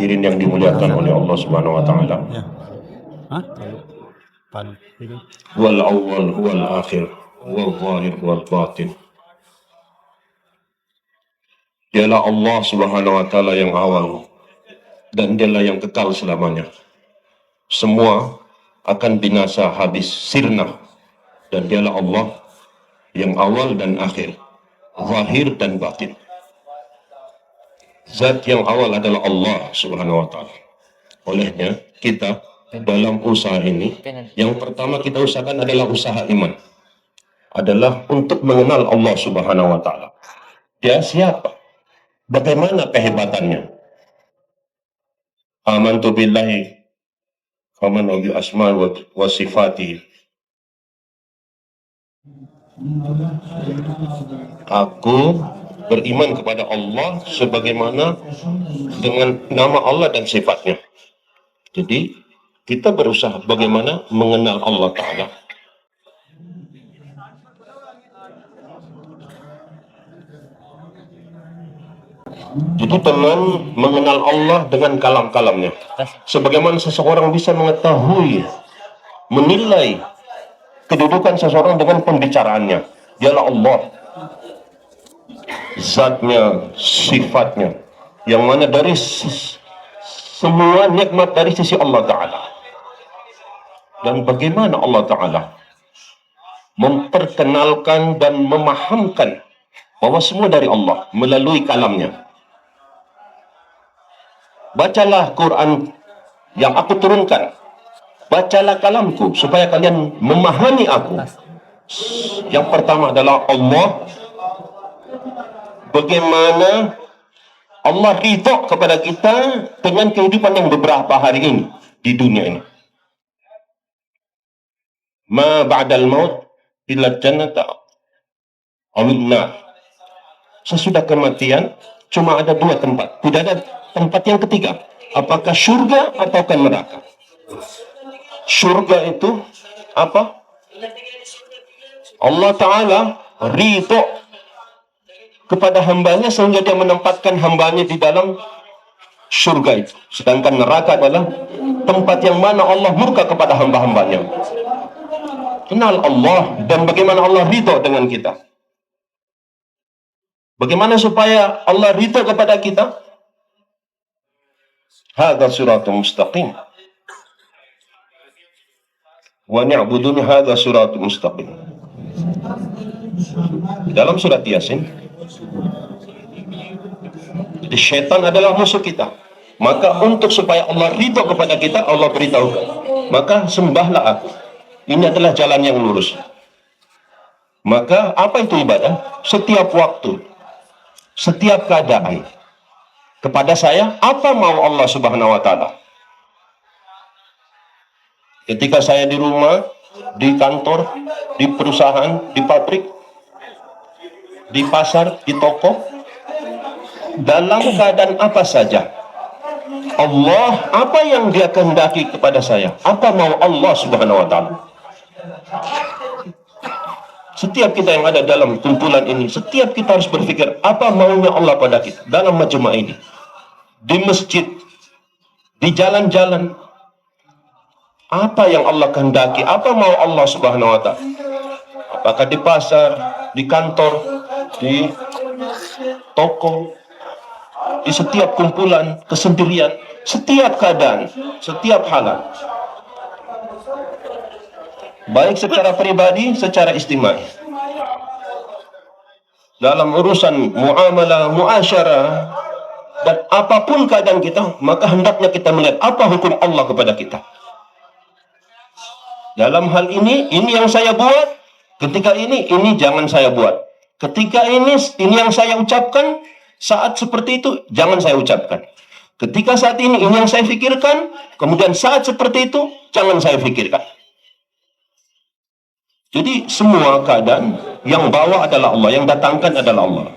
hadirin yang dimuliakan oleh Allah Subhanahu wa taala. Wal awwal wal akhir wal zahir wal batin. Dialah Allah Subhanahu wa taala yang awal dan dialah yang kekal selamanya. Semua akan binasa habis sirna, dan dialah Allah yang awal dan akhir, zahir dan batin. Zat yang awal adalah Allah Subhanahu wa taala. Olehnya kita dalam usaha ini, yang pertama kita usahakan adalah usaha iman, adalah untuk mengenal Allah Subhanahu wa taala. Dia siapa? Bagaimana kehebatannya? Amantu billahi wa man bi asma wa sifati. Aku beriman kepada Allah sebagaimana dengan nama Allah dan sifatnya. Jadi kita berusaha bagaimana mengenal Allah Ta'ala. Jadi dengan mengenal Allah dengan kalam-kalamnya, sebagaimana seseorang bisa mengetahui, menilai kedudukan seseorang dengan pembicaraannya. Dialah Allah, zatnya, sifatnya, yang mana dari semua nikmat dari sisi Allah Ta'ala. Dan bagaimana Allah Ta'ala memperkenalkan dan memahamkan bahwa semua dari Allah melalui kalamnya. Bacalah Quran yang aku turunkan, bacalah kalamku supaya kalian memahami aku. Yang pertama adalah Allah, bagaimana Allah ridha kepada kita dengan kehidupan yang beberapa hari ini di dunia ini. Ma ba'dal maut illa jannata awin nar. Sesudah kematian cuma ada dua tempat, tidak ada tempat yang ketiga. Apakah surga ataukah neraka? Surga itu apa? Allah Ta'ala ridho kepada hambanya sehingga dia menempatkan hambanya di dalam surga itu. Sedangkan neraka adalah tempat yang mana Allah murka kepada hamba-hambanya. Kenal Allah dan bagaimana Allah ridho dengan kita. Bagaimana supaya Allah ridho kepada kita? Hadza siratul mustaqim. Wa ni'budun hadza siratul mustaqim. Dalam surat Yasin, jadi syaitan adalah musuh kita. Maka untuk supaya Allah ridho kepada kita, Allah beritahukan, maka sembahlah aku. Ini adalah jalan yang lurus. Maka apa itu ibadah? Setiap waktu, setiap keadaan. Kepada saya, apa mau Allah Subhanahu wa Ta'ala? Ketika saya di rumah, di kantor, di perusahaan, di pabrik, di pasar, di toko, dalam keadaan apa saja, Allah, apa yang Dia kehendaki kepada saya? Apa mau Allah Subhanahu wa Ta'ala? Setiap kita yang ada dalam kumpulan ini, setiap kita harus berpikir apa maunya Allah pada kita dalam majma' ini, di masjid, di jalan-jalan. Apa yang Allah kehendaki? Apa mau Allah Subhanahu wa Ta'ala? Apakah di pasar, di kantor, di toko, di setiap kumpulan, kesendirian, setiap keadaan, setiap halan. Baik secara pribadi, secara istimai. Dalam urusan muamalah, muasyarah, dan apapun keadaan kita, maka hendaknya kita melihat apa hukum Allah kepada kita. Dalam hal ini yang saya buat. Ketika ini jangan saya buat. Ketika ini yang saya ucapkan, saat seperti itu, jangan saya ucapkan. Ketika saat ini yang saya pikirkan, kemudian saat seperti itu, jangan saya pikirkan. Jadi semua keadaan yang bawa adalah Allah, yang datangkan adalah Allah,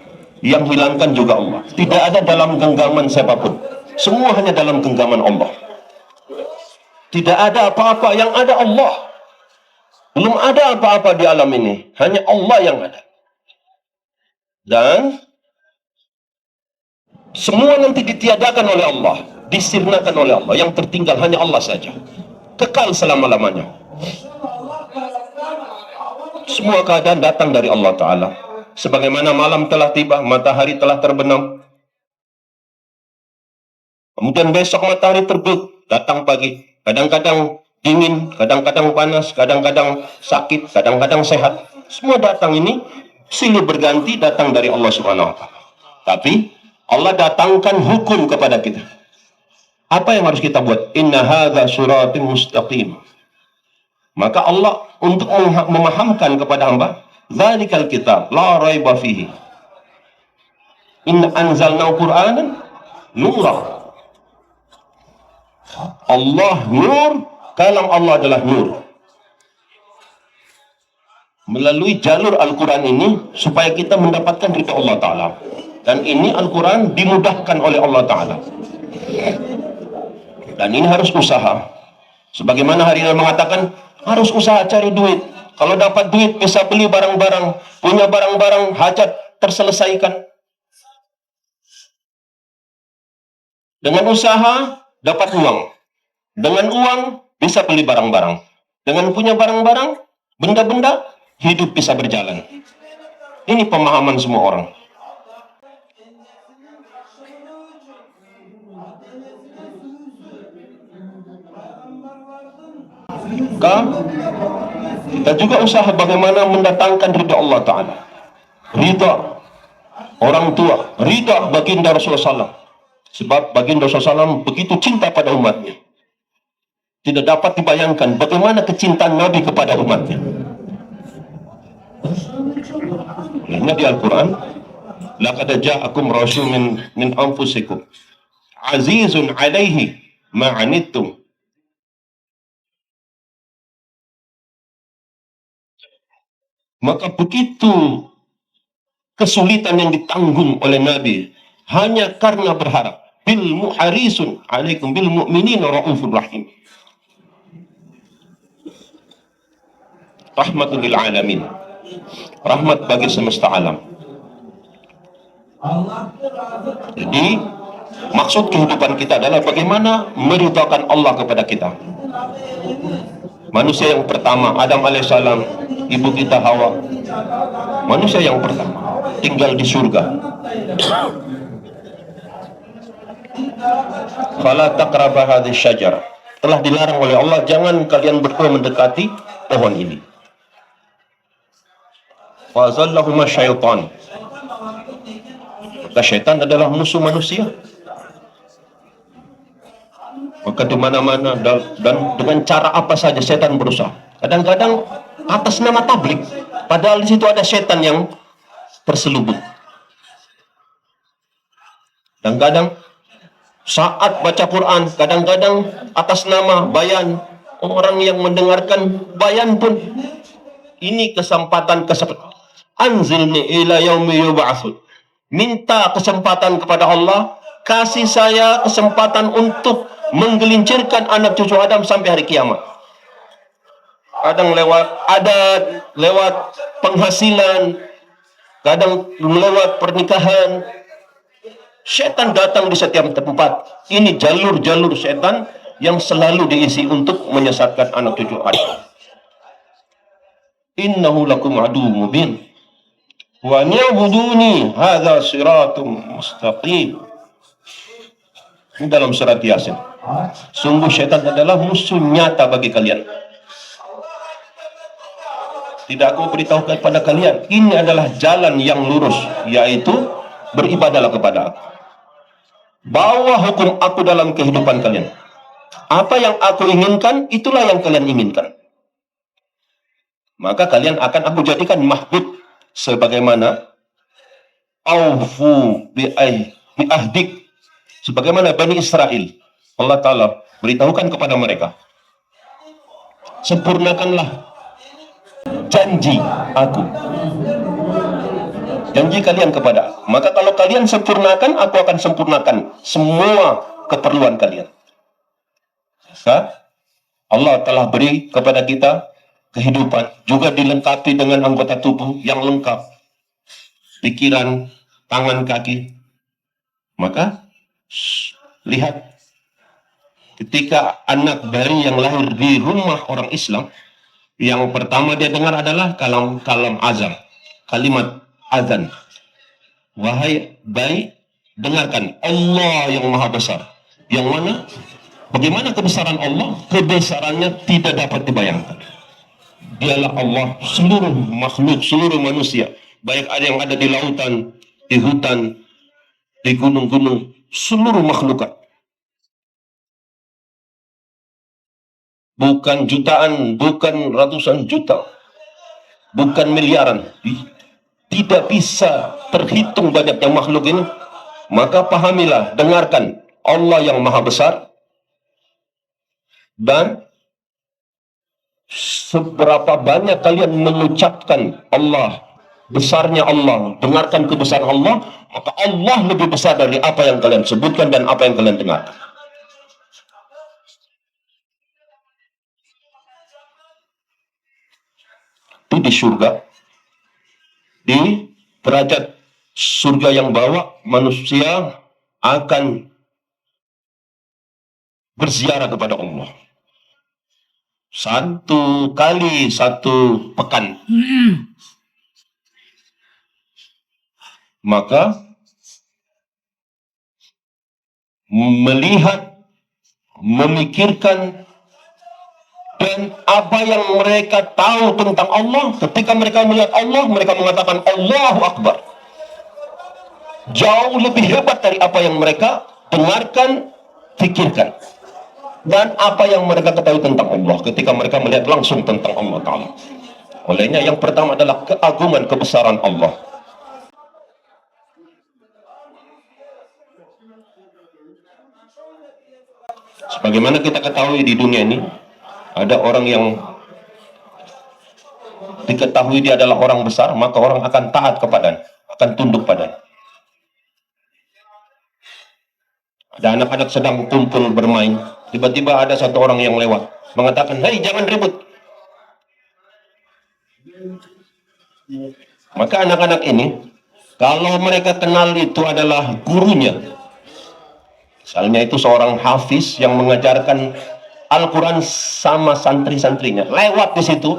yang hilangkan juga Allah. Tidak ada dalam genggaman siapapun. Semua hanya dalam genggaman Allah. Tidak ada apa-apa, yang ada Allah. Belum ada apa-apa di alam ini, hanya Allah yang ada. Dan semua nanti ditiadakan oleh Allah. disirnakan oleh Allah. Yang tertinggal hanya Allah saja, kekal selama-lamanya. Semua keadaan datang dari Allah Ta'ala. Sebagaimana malam telah tiba, matahari telah terbenam, kemudian besok matahari terbit, datang pagi. Kadang-kadang dingin, kadang-kadang panas, kadang-kadang sakit, kadang-kadang sehat. Semua datang ini silih berganti, datang dari Allah Subhanahu wa Ta'ala. Tapi Allah datangkan hukum kepada kita. Apa yang harus kita buat? Inna hadza siratim mustaqim. Maka Allah untuk memahamkan kepada hamba, dzalikal kitab la raiba fihi. Inna anzalna Qur'anan nura. Allah nur, kalam Allah adalah nur. Melalui jalur Al-Quran ini supaya kita mendapatkan ridha Allah Ta'ala. Dan ini Al-Quran dimudahkan oleh Allah Ta'ala. Dan ini harus usaha. Sebagaimana hari ini mengatakan, harus usaha cari duit. Kalau dapat duit bisa beli barang-barang, punya barang-barang, hajat terselesaikan. Dengan usaha dapat uang. Dengan uang bisa beli barang-barang. Dengan punya barang-barang, benda-benda, hidup bisa berjalan. Ini pemahaman semua orang. Kita juga usaha bagaimana mendatangkan ridha Allah Ta'ala. Ridha orang tua, ridha baginda Rasulullah SAW. Sebab baginda Rasulullah SAW begitu cinta pada umatnya. Tidak dapat dibayangkan bagaimana kecintaan Nabi kepada umatnya. Ini di Al-Quran, laqad ja'akum rasulun min anfusikum azizun 'alaihi ma 'anittum. Maka begitu kesulitan yang ditanggung oleh Nabi hanya karena berharap. Bil muharisun alaikum bil mu'minina raufur rahim. Rahmatul lil alamin. Rahmat bagi semesta alam. Jadi maksud kehidupan kita adalah bagaimana meridhakan Allah kepada kita. Manusia yang pertama, Adam alaihissalam, ibu kita Hawa, manusia yang pertama tinggal di surga. Fala taqrabu hadhihi syajarah. Telah dilarang oleh Allah, jangan kalian berdua mendekati pohon ini. Fa zallahuma syaitan. Maka syaitan adalah musuh manusia. Maka di mana-mana dan dengan cara apa saja setan berusaha. Kadang-kadang atas nama tablik, padahal di situ ada setan yang terselubung. Kadang-kadang saat baca Quran, kadang-kadang atas nama bayan, orang yang mendengarkan bayan pun ini kesempatan anzilni ila yaumi yub'atsun. Minta kesempatan kepada Allah, kasih saya kesempatan untuk menggelincirkan anak cucu Adam sampai hari kiamat. Kadang lewat adat, lewat penghasilan, kadang lewat pernikahan. Setan datang di setiap tempat. Ini jalur-jalur setan yang selalu diisi untuk menyesatkan anak cucu Adam. Innahu lakum aduwwun mubin. Wa ni'buduni hadza siratum mustaqim. Ini dalam surat Yasin. Sungguh syaitan adalah musuh nyata bagi kalian. Tidak aku beritahu kepada kalian, ini adalah jalan yang lurus, yaitu beribadahlah kepada aku. Bawa hukum aku dalam kehidupan kalian. Apa yang aku inginkan, itulah yang kalian inginkan. Maka kalian akan aku jadikan mahbub sebagaimana aufu bi ahdik, sebagaimana Bani Israel. Allah Ta'ala beritahukan kepada mereka, sempurnakanlah janji aku, janji kalian kepada aku. Maka kalau kalian sempurnakan, aku akan sempurnakan semua keperluan kalian. Maka Allah telah beri kepada kita kehidupan, juga dilengkapi dengan anggota tubuh yang lengkap, pikiran, tangan, kaki. Maka lihat Ketika anak bayi yang lahir di rumah orang Islam, yang pertama dia dengar adalah kalam azan, kalimat azan. Wahai bayi, dengarkan Allah yang maha besar. Yang mana? Bagaimana kebesaran Allah? Kebesarannya tidak dapat dibayangkan. Dialah Allah seluruh makhluk, seluruh manusia. Baik ada yang ada di lautan, di hutan, di gunung-gunung, seluruh makhlukat. Bukan jutaan, bukan ratusan juta, bukan miliaran. Tidak bisa terhitung banyaknya makhluk ini. Maka pahamilah, dengarkan Allah yang maha besar, dan seberapa banyak kalian mengucapkan Allah, besarnya Allah, dengarkan kebesaran Allah, maka Allah lebih besar dari apa yang kalian sebutkan dan apa yang kalian dengarkan. Itu di surga, di derajat surga yang bawah, manusia akan berziarah kepada Allah 1 kali 1 pekan. Maka melihat, memikirkan, dan apa yang mereka tahu tentang Allah, ketika mereka melihat Allah, mereka mengatakan Allahu Akbar. Jauh lebih hebat dari apa yang mereka dengarkan, pikirkan, dan apa yang mereka ketahui tentang Allah ketika mereka melihat langsung tentang Allah Ta'ala. Olehnya yang pertama adalah keagungan kebesaran Allah. Sebagaimana kita ketahui di dunia ini, ada orang yang diketahui dia adalah orang besar, maka orang akan taat kepadanya, akan tunduk padanya. Ada anak-anak sedang kumpul bermain, tiba-tiba ada satu orang yang lewat, mengatakan, "Hei, jangan ribut." Maka anak-anak ini, kalau mereka kenal itu adalah gurunya, misalnya itu seorang hafiz yang mengajarkan Al-Quran sama santri-santrinya, lewat di situ,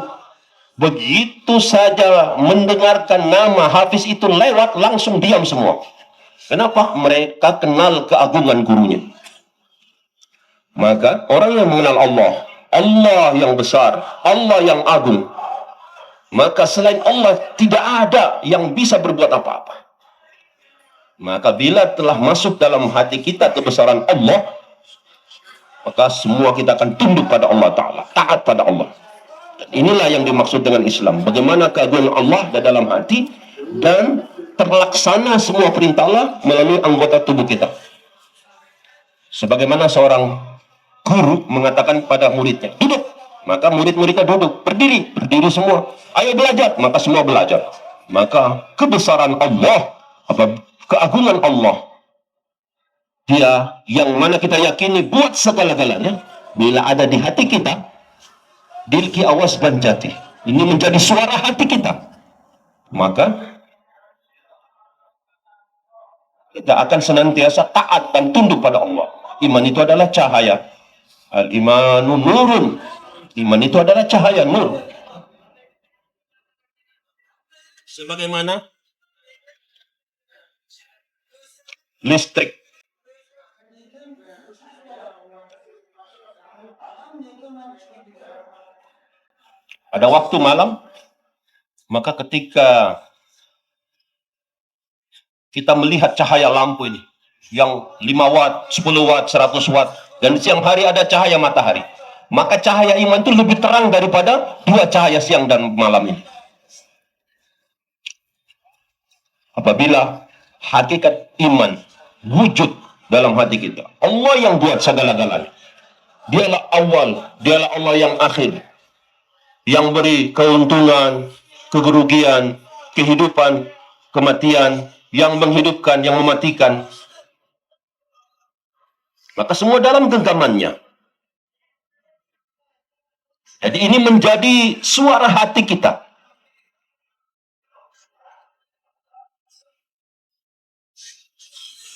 begitu saja mendengarkan nama hafiz itu lewat, langsung diam semua. Kenapa? Mereka kenal keagungan gurunya. Maka orang yang mengenal Allah, Allah yang besar, Allah yang agung, maka selain Allah tidak ada yang bisa berbuat apa-apa. Maka bila telah masuk dalam hati kita kebesaran Allah, maka semua kita akan tunduk pada Allah Ta'ala, taat pada Allah. Dan inilah yang dimaksud dengan Islam. Bagaimana keagungan Allah di dalam hati, dan terlaksana semua perintah Allah melalui anggota tubuh kita. Sebagaimana seorang guru mengatakan pada muridnya, duduk, maka murid-muridnya duduk, berdiri semua, ayo belajar, maka semua belajar. Maka kebesaran Allah, keagungan Allah, dia yang mana kita yakini buat segala-galanya, bila ada di hati kita, dilki awas banjati, ini menjadi suara hati kita, maka kita akan senantiasa taat dan tunduk pada Allah. Iman itu adalah cahaya. Al-imanu nurun. Iman itu adalah cahaya, nur. Sebagaimana listrik. Ada waktu malam, maka ketika kita melihat cahaya lampu ini, yang 5 watt, 10 watt, 100 watt, dan di siang hari ada cahaya matahari, maka cahaya iman itu lebih terang daripada 2 cahaya siang dan malam ini. Apabila hakikat iman wujud dalam hati kita, Allah yang buat segala-galanya, dialah awal, dialah Allah yang akhir, yang beri keuntungan, kegerugian, kehidupan, kematian, yang menghidupkan, yang mematikan, maka semua dalam genggamannya. Jadi ini menjadi suara hati kita.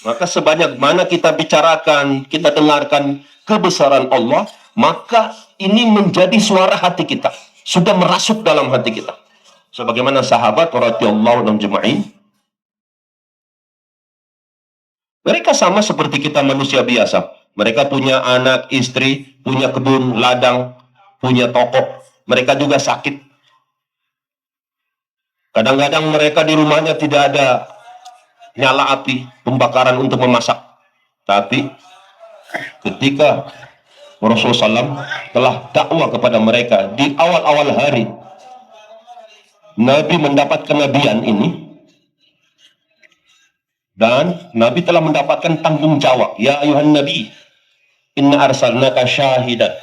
Maka sebanyak mana kita bicarakan, kita dengarkan kebesaran Allah, maka ini menjadi suara hati kita. Sudah merasuk dalam hati kita. Sebagaimana sahabat radhiyallahu anhum jemaah, mereka sama seperti kita manusia biasa. Mereka punya anak, istri, punya kebun, ladang, punya toko. Mereka juga sakit. Kadang-kadang mereka di rumahnya tidak ada nyala api, pembakaran untuk memasak. Tapi ketika Rasulullah SAW telah dakwah kepada mereka di awal-awal hari, Nabi mendapat kenabian ini, dan Nabi telah mendapatkan tanggung jawab. Ya ayuhan Nabi, inna arsalnaka syahidan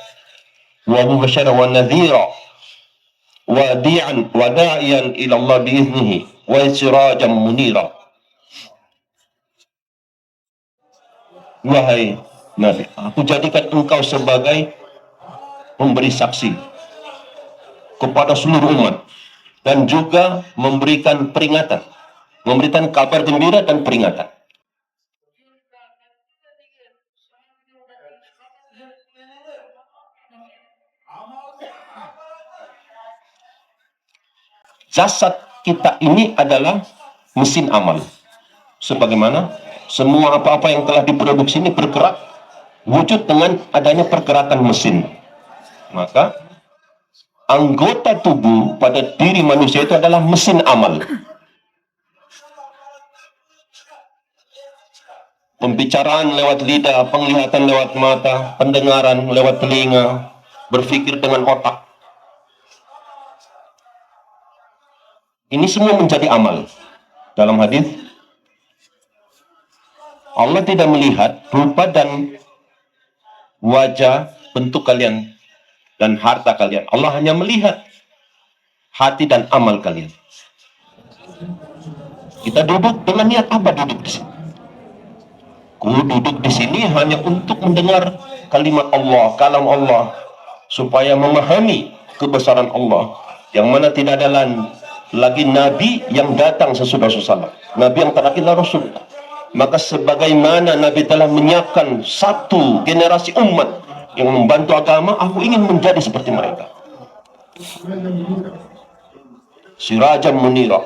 wa mubasyiran wa nadhira wa di'an wa da'iyan ila Allah biiznihi wa sirajan munira. Wahai Nabi, aku jadikan engkau sebagai pemberi saksi kepada seluruh umat dan juga memberikan peringatan, memberikan kabar gembira dan peringatan. Jasad kita ini adalah mesin amal. Sebagaimana semua apa-apa yang telah diproduksi ini bergerak wujud dengan adanya pergerakan mesin. Maka anggota tubuh pada diri manusia itu adalah mesin amal. Pembicaraan lewat lidah, penglihatan lewat mata, pendengaran lewat telinga, berpikir dengan otak. Ini semua menjadi amal. Dalam hadis, Allah tidak melihat rupa dan wajah, bentuk kalian dan harta kalian. Allah hanya melihat hati dan amal kalian. Kita duduk dengan niat apa duduk di sini? Ku duduk di sini hanya untuk mendengar kalimat Allah, kalam Allah, supaya memahami kebesaran Allah, yang mana tidak ada lagi Nabi yang datang sesudah Rasulullah. Nabi yang terakhir adalah Rasul. Maka sebagaimana Nabi telah menyiapkan satu generasi umat yang membantu agama, aku ingin menjadi seperti mereka. Sirajan munira.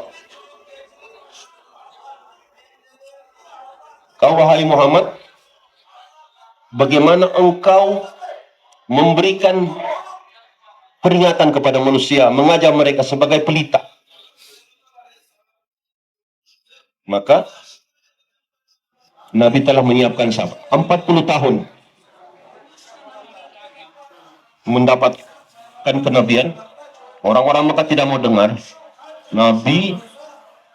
Kau wahai Muhammad, bagaimana engkau memberikan peringatan kepada manusia, mengajar mereka sebagai pelita. Maka Nabi telah menyiapkan sahabat 40 tahun mendapatkan kenabian. Orang-orang Mekah tidak mau dengar. Nabi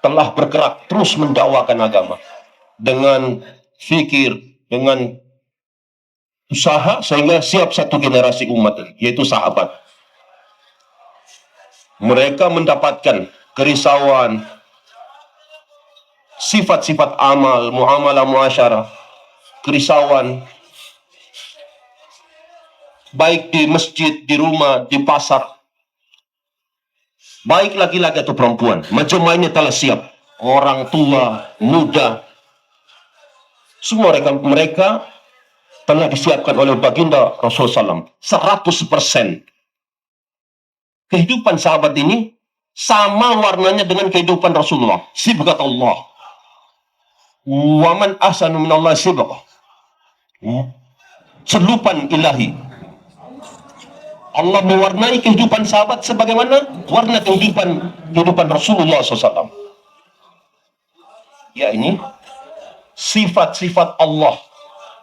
telah bergerak terus mendakwakan agama dengan fikir, dengan usaha, sehingga siap satu generasi umat, yaitu sahabat. Mereka mendapatkan kerisauan, sifat-sifat amal, muamalah muasyarah, kerisauan, baik di masjid, di rumah, di pasar, baik laki-laki atau perempuan. Majmuah telah siap, orang tua, muda, semua mereka telah disiapkan oleh baginda Rasulullah SAW. 100%. Kehidupan sahabat ini sama warnanya dengan kehidupan Rasulullah. Sibghat Allah. Waman ahsanu minallah sibghah. Selupan ilahi. Allah mewarnai kehidupan sahabat sebagaimana warna kehidupan Rasulullah SAW. Ya, ini sifat-sifat Allah.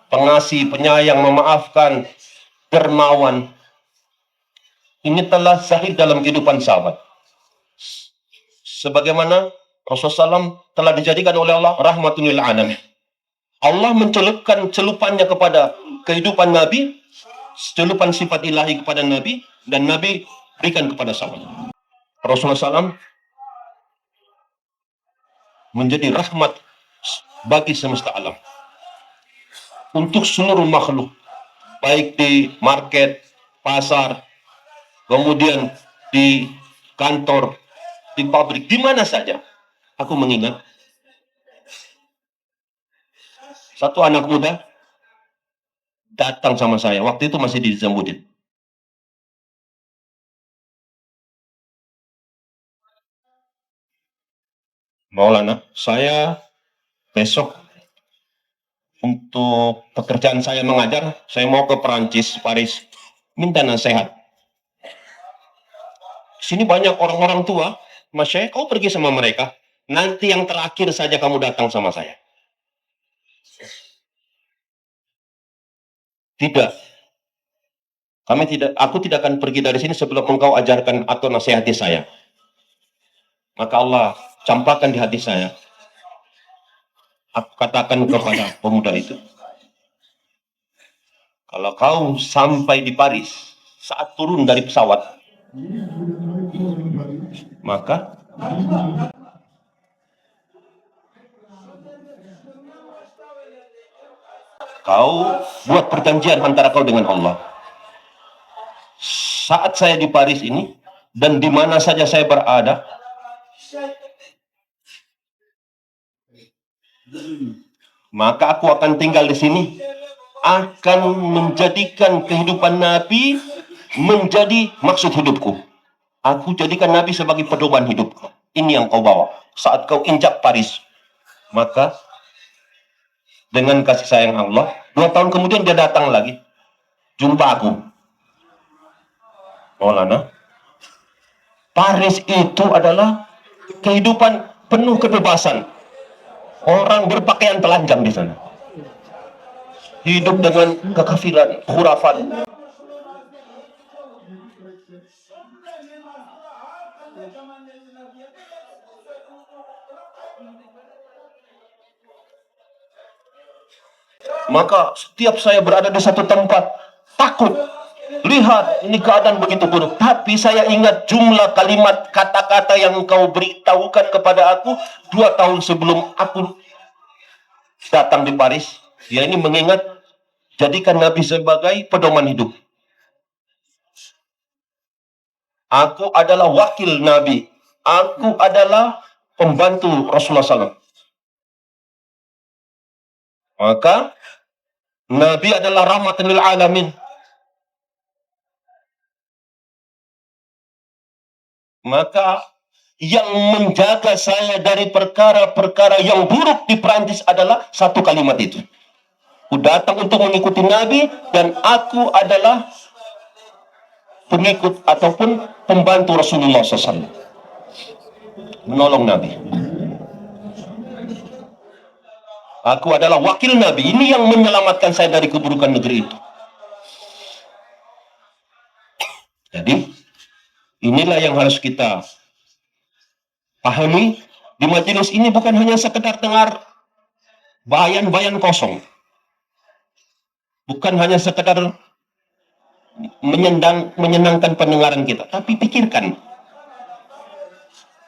Pengasih, penyayang, memaafkan, dermawan. Ini telah zahir dalam kehidupan sahabat. Sebagaimana Rasulullah SAW telah dijadikan oleh Allah rahmatul lil alamin. Allah mencelupkan celupannya kepada kehidupan Nabi, celupan sifat ilahi kepada Nabi, dan Nabi berikan kepada sahabat. Rasulullah SAW menjadi rahmat bagi semesta alam. Untuk seluruh makhluk, baik di market, pasar, kemudian di kantor, di pabrik, di mana saja. Aku mengingat Satu anak muda datang sama saya. Waktu itu masih di Zambudin. Maulana, saya besok untuk pekerjaan saya mengajar, saya mau ke Perancis, Paris, minta nasihat. Sini banyak orang-orang tua, Mas Syekh, kau pergi sama mereka, nanti yang terakhir saja kamu datang sama saya. Tidak, aku tidak akan pergi dari sini sebelum engkau ajarkan atau nasihati saya. Maka Allah campakkan di hati saya. Aku katakan kepada pemuda itu, kalau kau sampai di Paris, saat turun dari pesawat, maka kau buat perjanjian antara kau dengan Allah. Saat saya di Paris ini, dan di mana saja saya berada, maka aku akan tinggal di sini, akan menjadikan kehidupan Nabi menjadi maksud hidupku. Aku jadikan Nabi sebagai pedoman hidupku. Ini yang kau bawa. Saat kau injak Paris, maka dengan kasih sayang Allah, 2 tahun kemudian dia datang lagi, jumpa aku. Maulana, Paris itu adalah kehidupan penuh kebebasan. Orang berpakaian telanjang di sana. Hidup dengan kekafiran, khurafat. Maka setiap saya berada di satu tempat, takut. Lihat, ini keadaan begitu buruk. Tapi saya ingat jumlah kalimat kata-kata yang kau beritahukan kepada aku 2 tahun sebelum aku datang di Paris. Dia ini mengingat, jadikan Nabi sebagai pedoman hidup. Aku adalah wakil Nabi. Aku adalah pembantu Rasulullah SAW. Maka Nabi adalah rahmatan lil alamin. Maka yang menjaga saya dari perkara-perkara yang buruk di Perancis adalah satu kalimat itu. Aku datang untuk mengikuti Nabi dan aku adalah pengikut ataupun pembantu Rasulullah SAW. Menolong Nabi. Aku adalah wakil Nabi. Ini yang menyelamatkan saya dari keburukan negeri itu. Jadi, inilah yang harus kita pahami. Di majelis ini bukan hanya sekedar dengar bayan-bayan kosong. Bukan hanya sekedar menyenangkan pendengaran kita. Tapi pikirkan.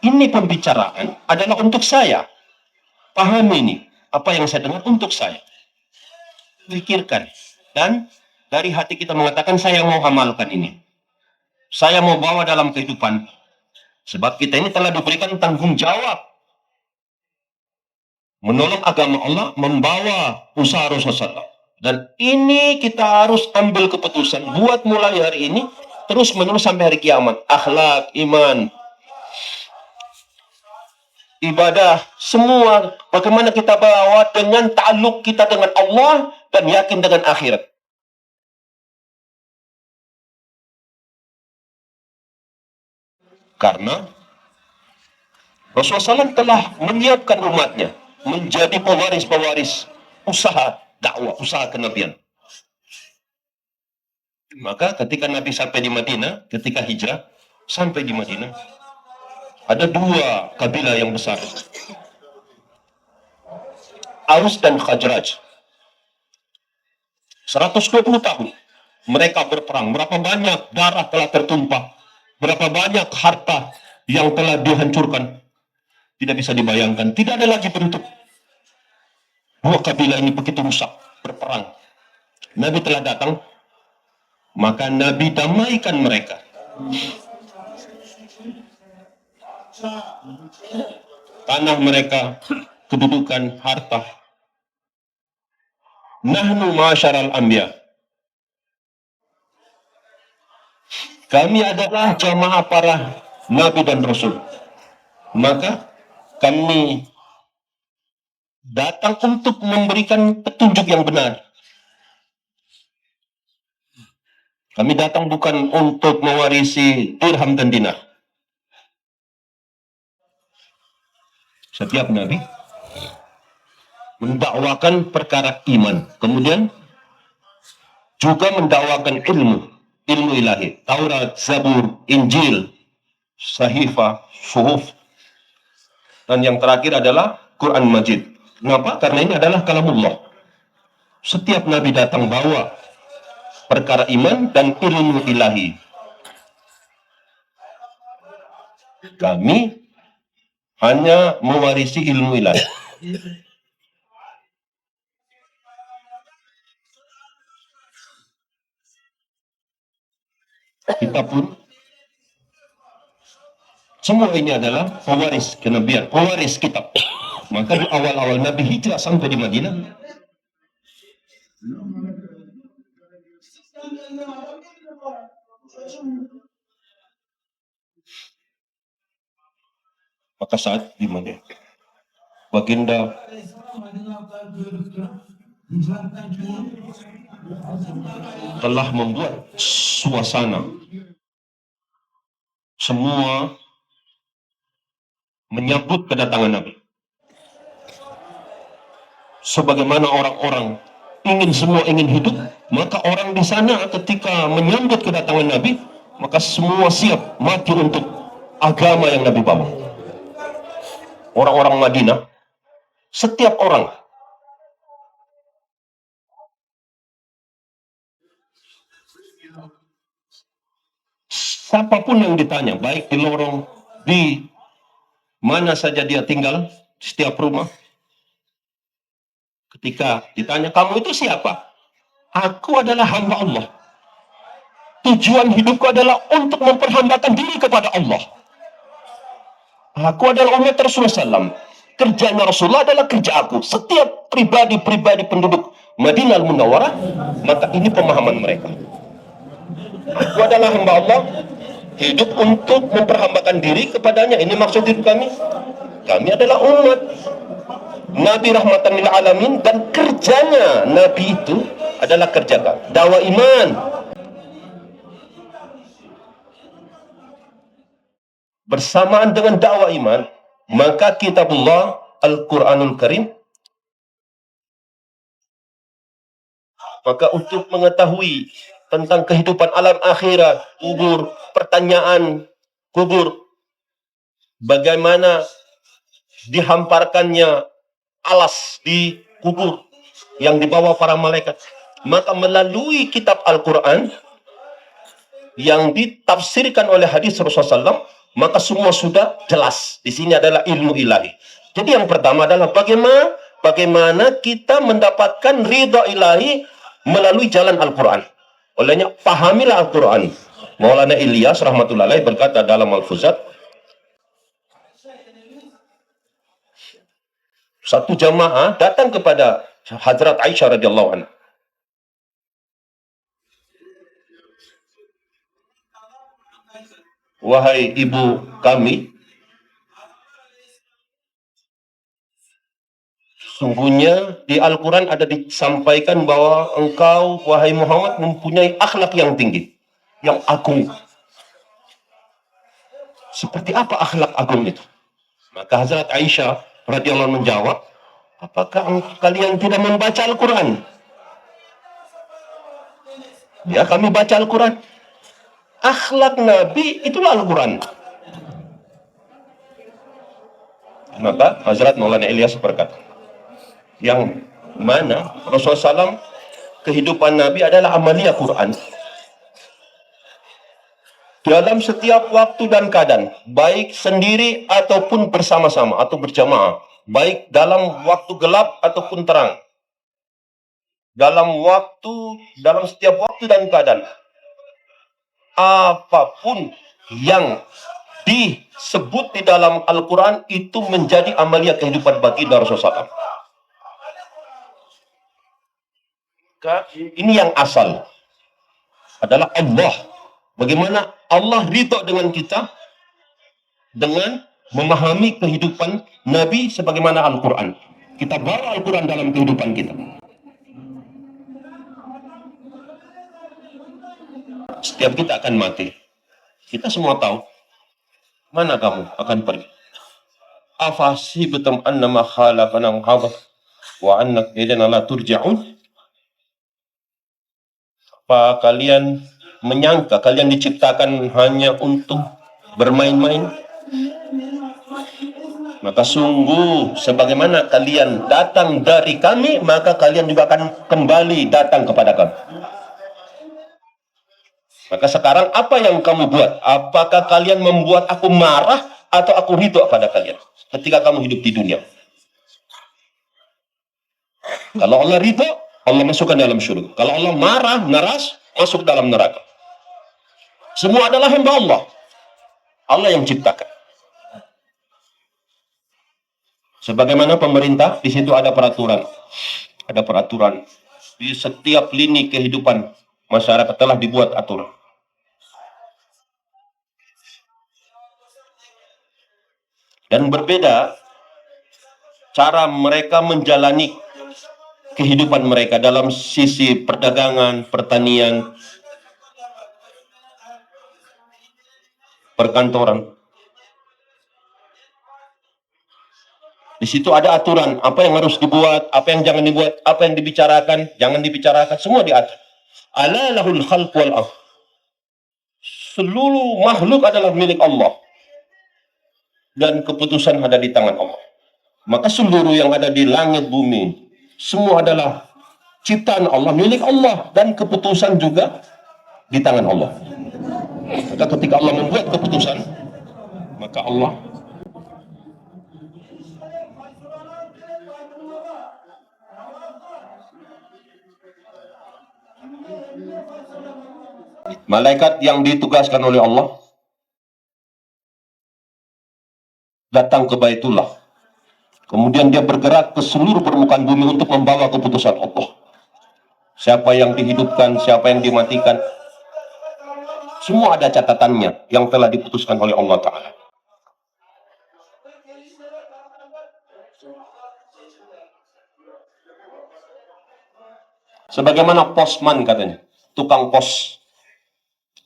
Ini pembicaraan adalah untuk saya. Pahami ini. Apa yang saya dengar untuk saya. Pikirkan. Dan dari hati kita mengatakan, saya mau amalkan ini. Saya mau bawa dalam kehidupan. Sebab kita ini telah diberikan tanggung jawab. Menolong agama Allah, membawa usaha Rasulullah. Dan ini kita harus ambil keputusan. Buat mulai hari ini, terus menerus sampai hari kiamat. Akhlak, iman, ibadah, semua bagaimana kita bawa dengan ta'aluk kita dengan Allah dan yakin dengan akhirat. Karena Rasulullah SAW telah menyiapkan umatnya menjadi pewaris-pewaris usaha dakwah, usaha kenabian. Maka ketika Nabi sampai di Madinah, ketika hijrah sampai di Madinah, ada 2 kabilah yang besar, Aus dan Khazraj. 120 tahun mereka berperang. Berapa banyak darah telah tertumpah, berapa banyak harta yang telah dihancurkan. Tidak bisa dibayangkan. Tidak ada lagi bentuk. 2 kabilah ini begitu rusak, berperang. Nabi telah datang, maka Nabi damaikan mereka. Tanah mereka, kedudukan, harta. Nahnu ma'asyaral anbiya. Kami adalah jamaah para nabi dan rasul. Maka kami datang untuk memberikan petunjuk yang benar. Kami datang bukan untuk mewarisi dirham dan dinar. Setiap nabi mendakwakan perkara iman. Kemudian juga mendakwakan ilmu ilahi. Taurat, Zabur, Injil, Sahifah, Suhuf. Dan yang terakhir adalah Quran Majid. Kenapa? Karena ini adalah kalamullah. Setiap nabi datang bawa perkara iman dan ilmu ilahi. Kami hanya mewarisi ilmu ilahi. Kita pun semua ini adalah pewaris kenabian, pewaris kitab. Maka di awal-awal Nabi hijrah sampai di Madinah, maka saat di mana baginda telah membuat suasana semua menyambut kedatangan Nabi. Sebagaimana orang-orang semua ingin hidup, maka orang di sana ketika menyambut kedatangan Nabi, maka semua siap mati untuk agama yang Nabi bawa. Orang-orang Madinah, setiap orang siapapun yang ditanya, baik di lorong, di mana saja dia tinggal, setiap rumah, ketika ditanya, kamu itu siapa? Aku adalah hamba Allah. Tujuan hidupku adalah untuk memperhambakan diri kepada Allah. Aku adalah umat Rasulullah SAW. Kerjanya Rasulullah adalah kerja aku. Setiap pribadi-pribadi penduduk Madinah Al-Munawwarah, maka ini pemahaman mereka. Aku adalah hamba Allah, hidup untuk memperhambakan diri kepadanya. Ini maksud hidup kami. Kami adalah umat Nabi rahmatan lil alamin, dan kerjanya Nabi itu adalah kerja dakwah iman. Bersamaan dengan dakwah iman, maka kitabullah Al-Quranul Karim, maka untuk mengetahui tentang kehidupan alam akhirat, kubur, pertanyaan kubur, bagaimana dihamparkannya alas di kubur yang dibawa para malaikat, maka melalui kitab Al-Quran yang ditafsirkan oleh hadis Rasulullah SAW, maka semua sudah jelas. Di sini adalah ilmu ilahi. Jadi yang pertama adalah bagaimana kita mendapatkan ridha ilahi melalui jalan Al-Quran. Olehnya pahamilah Al-Quran. Maulana Ilyas rahmatullahi berkata dalam Al-Fuzat, satu jamaah datang kepada Hazrat Aisyah radhiyallahu anha. Wahai ibu kami, sungguhnya di Al-Quran ada disampaikan bahwa engkau, wahai Muhammad, mempunyai akhlak yang tinggi, yang agung. Seperti apa akhlak agung itu? Maka Hazrat Aisyah radhiyallahu anha menjawab, apakah kalian tidak membaca Al-Quran? Ya, kami baca Al-Quran. Akhlak Nabi itulah Al-Quran. Maka Hazrat Maulana Ilyas berkata, yang mana Rasulullah SAW, kehidupan Nabi adalah amalia Quran. Dalam setiap waktu dan keadaan, baik sendiri ataupun bersama-sama atau berjamaah, baik dalam waktu gelap ataupun terang, dalam setiap waktu dan keadaan, apapun yang disebut di dalam Al-Quran itu menjadi amalia kehidupan baginda Rasulullah SAW. Ini yang asal adalah Allah. Bagaimana Allah ridho dengan kita dengan memahami kehidupan Nabi sebagaimana Al-Quran. Kita bawa Al-Quran dalam kehidupan kita. Setiap kita akan mati. Kita semua tahu mana kamu akan pergi. Afasibtum annama khalaqnakum abath wa annakum ilaina la turja'un. Apa kalian menyangka kalian diciptakan hanya untuk bermain-main? Maka sungguh sebagaimana kalian datang dari kami, maka kalian juga akan kembali datang kepada kami. Maka sekarang apa yang kamu buat? Apakah kalian membuat aku marah atau aku ridho pada kalian ketika kamu hidup di dunia? Kalau Allah ridho, Allah masukkan dalam syurga. Kalau Allah marah, naras, masuk dalam neraka. Semua adalah hamba Allah. Allah yang ciptakan. Sebagaimana pemerintah, di situ ada peraturan. Ada peraturan. Di setiap lini kehidupan masyarakat telah dibuat aturan. Dan berbeda cara mereka menjalani kehidupan mereka dalam sisi perdagangan, pertanian, perkantoran. Di situ ada aturan, apa yang harus dibuat, apa yang jangan dibuat, apa yang dibicarakan, jangan dibicarakan, semua diatur. Ala lahul khalq wal amr. Seluruh makhluk adalah milik Allah. Dan keputusan ada di tangan Allah. Maka seluruh yang ada di langit bumi, semua adalah ciptaan Allah, milik Allah. Dan keputusan juga di tangan Allah. Maka ketika Allah membuat keputusan, maka Allah malaikat yang ditugaskan oleh Allah datang ke Baitullah. Kemudian dia bergerak ke seluruh permukaan bumi untuk membawa keputusan Allah. Siapa yang dihidupkan, siapa yang dimatikan. Semua ada catatannya yang telah diputuskan oleh Allah Ta'ala. Sebagaimana posman katanya, tukang pos.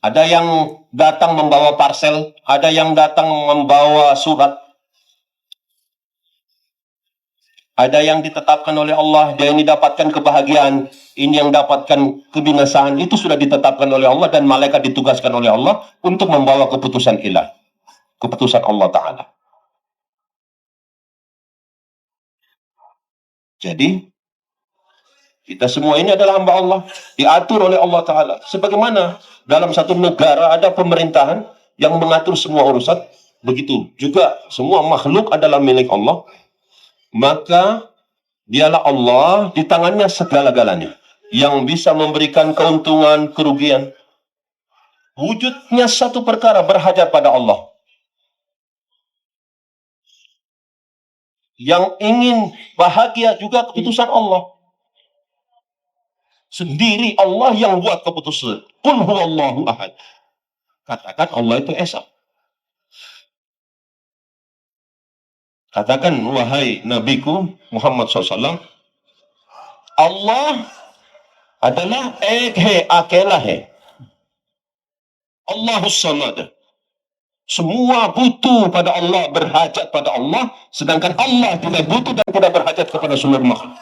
Ada yang datang membawa parsel, ada yang datang membawa surat. Ada yang ditetapkan oleh Allah, dia ini dapatkan kebahagiaan, ini yang dapatkan kebinasaan, itu sudah ditetapkan oleh Allah dan malaikat ditugaskan oleh Allah untuk membawa keputusan ilahi, keputusan Allah Ta'ala. Jadi, kita semua ini adalah hamba Allah, diatur oleh Allah Ta'ala. Sebagaimana dalam satu negara ada pemerintahan yang mengatur semua urusan, begitu juga semua makhluk adalah milik Allah. Maka dialah Allah, di tangannya segala-galanya yang bisa memberikan keuntungan, kerugian. Wujudnya satu perkara berhajat pada Allah. Yang ingin bahagia juga keputusan Allah. Sendiri Allah yang buat keputusan. Qul huwallahu ahad. Katakan Allah itu esa. Katakan, wahai nabiku Muhammad SAW, Allah adalah ek hai, akelah hai. Allahus samad. Semua butuh pada Allah, berhajat pada Allah, sedangkan Allah tidak butuh dan tidak berhajat kepada seluruh makhluk.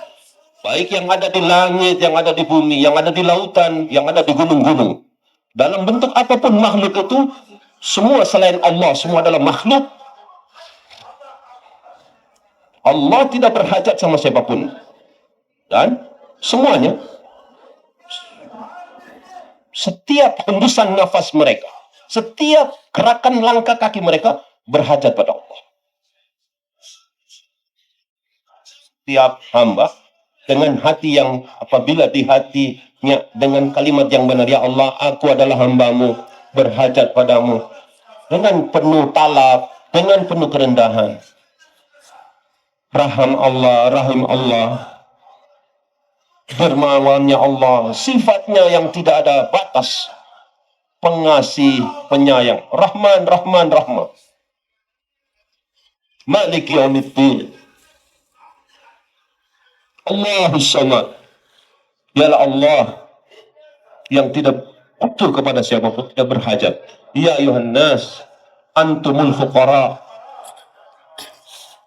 Baik yang ada di langit, yang ada di bumi, yang ada di lautan, yang ada di gunung-gunung. Dalam bentuk apapun makhluk itu, semua selain Allah, semua adalah makhluk. Allah tidak berhajat sama siapapun. Dan semuanya, setiap hembusan nafas mereka, setiap gerakan langkah kaki mereka berhajat pada Allah. Setiap hamba dengan hati yang, apabila di hatinya dengan kalimat yang benar, ya Allah, aku adalah hambamu, berhajat padamu, dengan penuh talab, dengan penuh kerendahan. Rahim Allah, dermawannya Allah, sifatnya yang tidak ada batas, pengasih, penyayang, Rahman, Rahman, Rahman, Malik Yaumiddin, Allahus Samad, ialah Allah yang tidak butuh kepada siapapun, tidak berhajat. Ya ayuhan nas, antumul fuqara,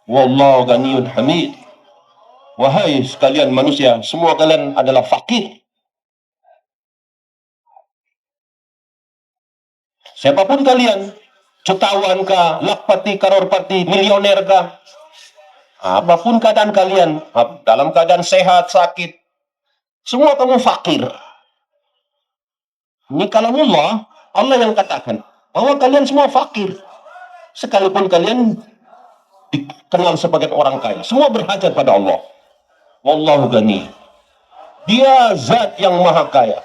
wallahu ghaniyun hamid. Wahai sekalian manusia, semua kalian adalah fakir. Siapapun kalian, jutawan kah, lakpati, karorpati, milioner kah, apapun keadaan kalian, dalam keadaan sehat, sakit, semua kamu fakir. Ini kalau Allah yang katakan bahwa kalian semua fakir. Sekalipun kalian dikenal sebagai orang kaya, semua berhajat pada Allah. Wallahu ghani. Dia zat yang maha kaya,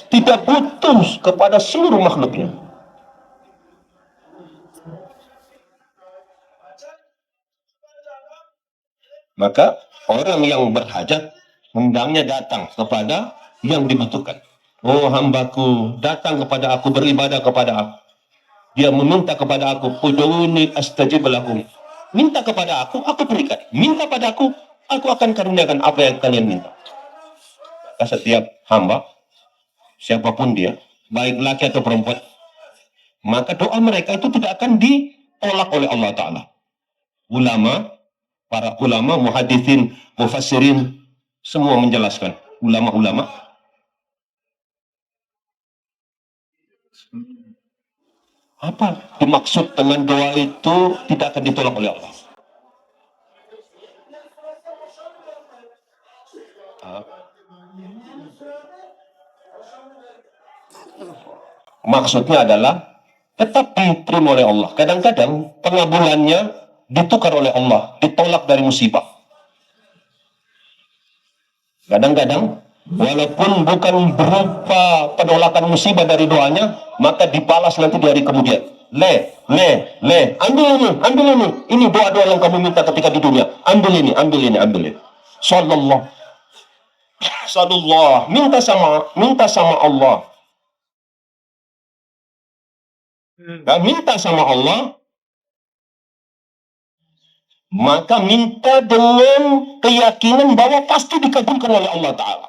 tidak butuh kepada seluruh makhluknya. Maka orang yang berhajat hendaknya datang kepada yang dibutuhkan. Oh hambaku, datang kepada aku, beribadah kepada aku. Dia meminta kepada aku, ud'uni astajib lakum. Minta kepada aku berikan. Minta pada aku akan karuniakan apa yang kalian minta. Maka setiap hamba, siapapun dia, baik laki atau perempuan, maka doa mereka itu tidak akan ditolak oleh Allah Ta'ala. Para ulama, muhadithin, mufassirin, semua menjelaskan. Ulama-ulama apa dimaksud dengan doa itu tidak akan ditolak oleh Allah. Maksudnya adalah tetap diterima oleh Allah. Kadang-kadang pengabulannya ditukar oleh Allah, ditolak dari musibah. Kadang-kadang walaupun bukan berupa penolakan musibah dari doanya, maka dibalas nanti di hari kemudian. Ambil ini. Ini doa-doa yang kamu minta ketika di dunia. Ambil ini. Sallallahu. Minta sama Allah. Minta sama Allah, maka minta dengan keyakinan bahwa pasti dikabulkan oleh Allah Ta'ala.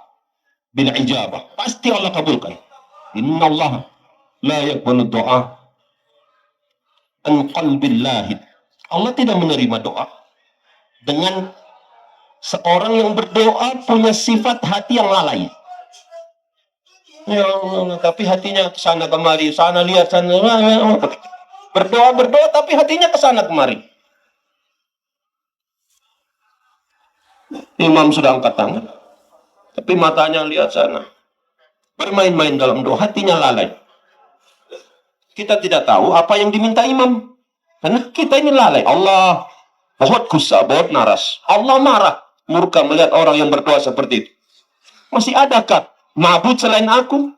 Bil ijabah, pasti Allah kabulkan. Inna Allah la yaqbalu doa an qalbil lahid. Allah tidak menerima doa dengan seorang yang berdoa punya sifat hati yang lalai. Ya Allah, tapi hatinya kesana kemari, sana lihat, sana berdoa tapi hatinya kesana kemari. Imam sudah angkat tangan, tapi matanya lihat sana, bermain-main dalam doa, hatinya lalai. Kita tidak tahu apa yang diminta imam, karena kita ini lalai. Allah buat gusa, buat naras. Allah marah, murka melihat orang yang berdoa seperti itu. Masih adakah ma'bud selain aku?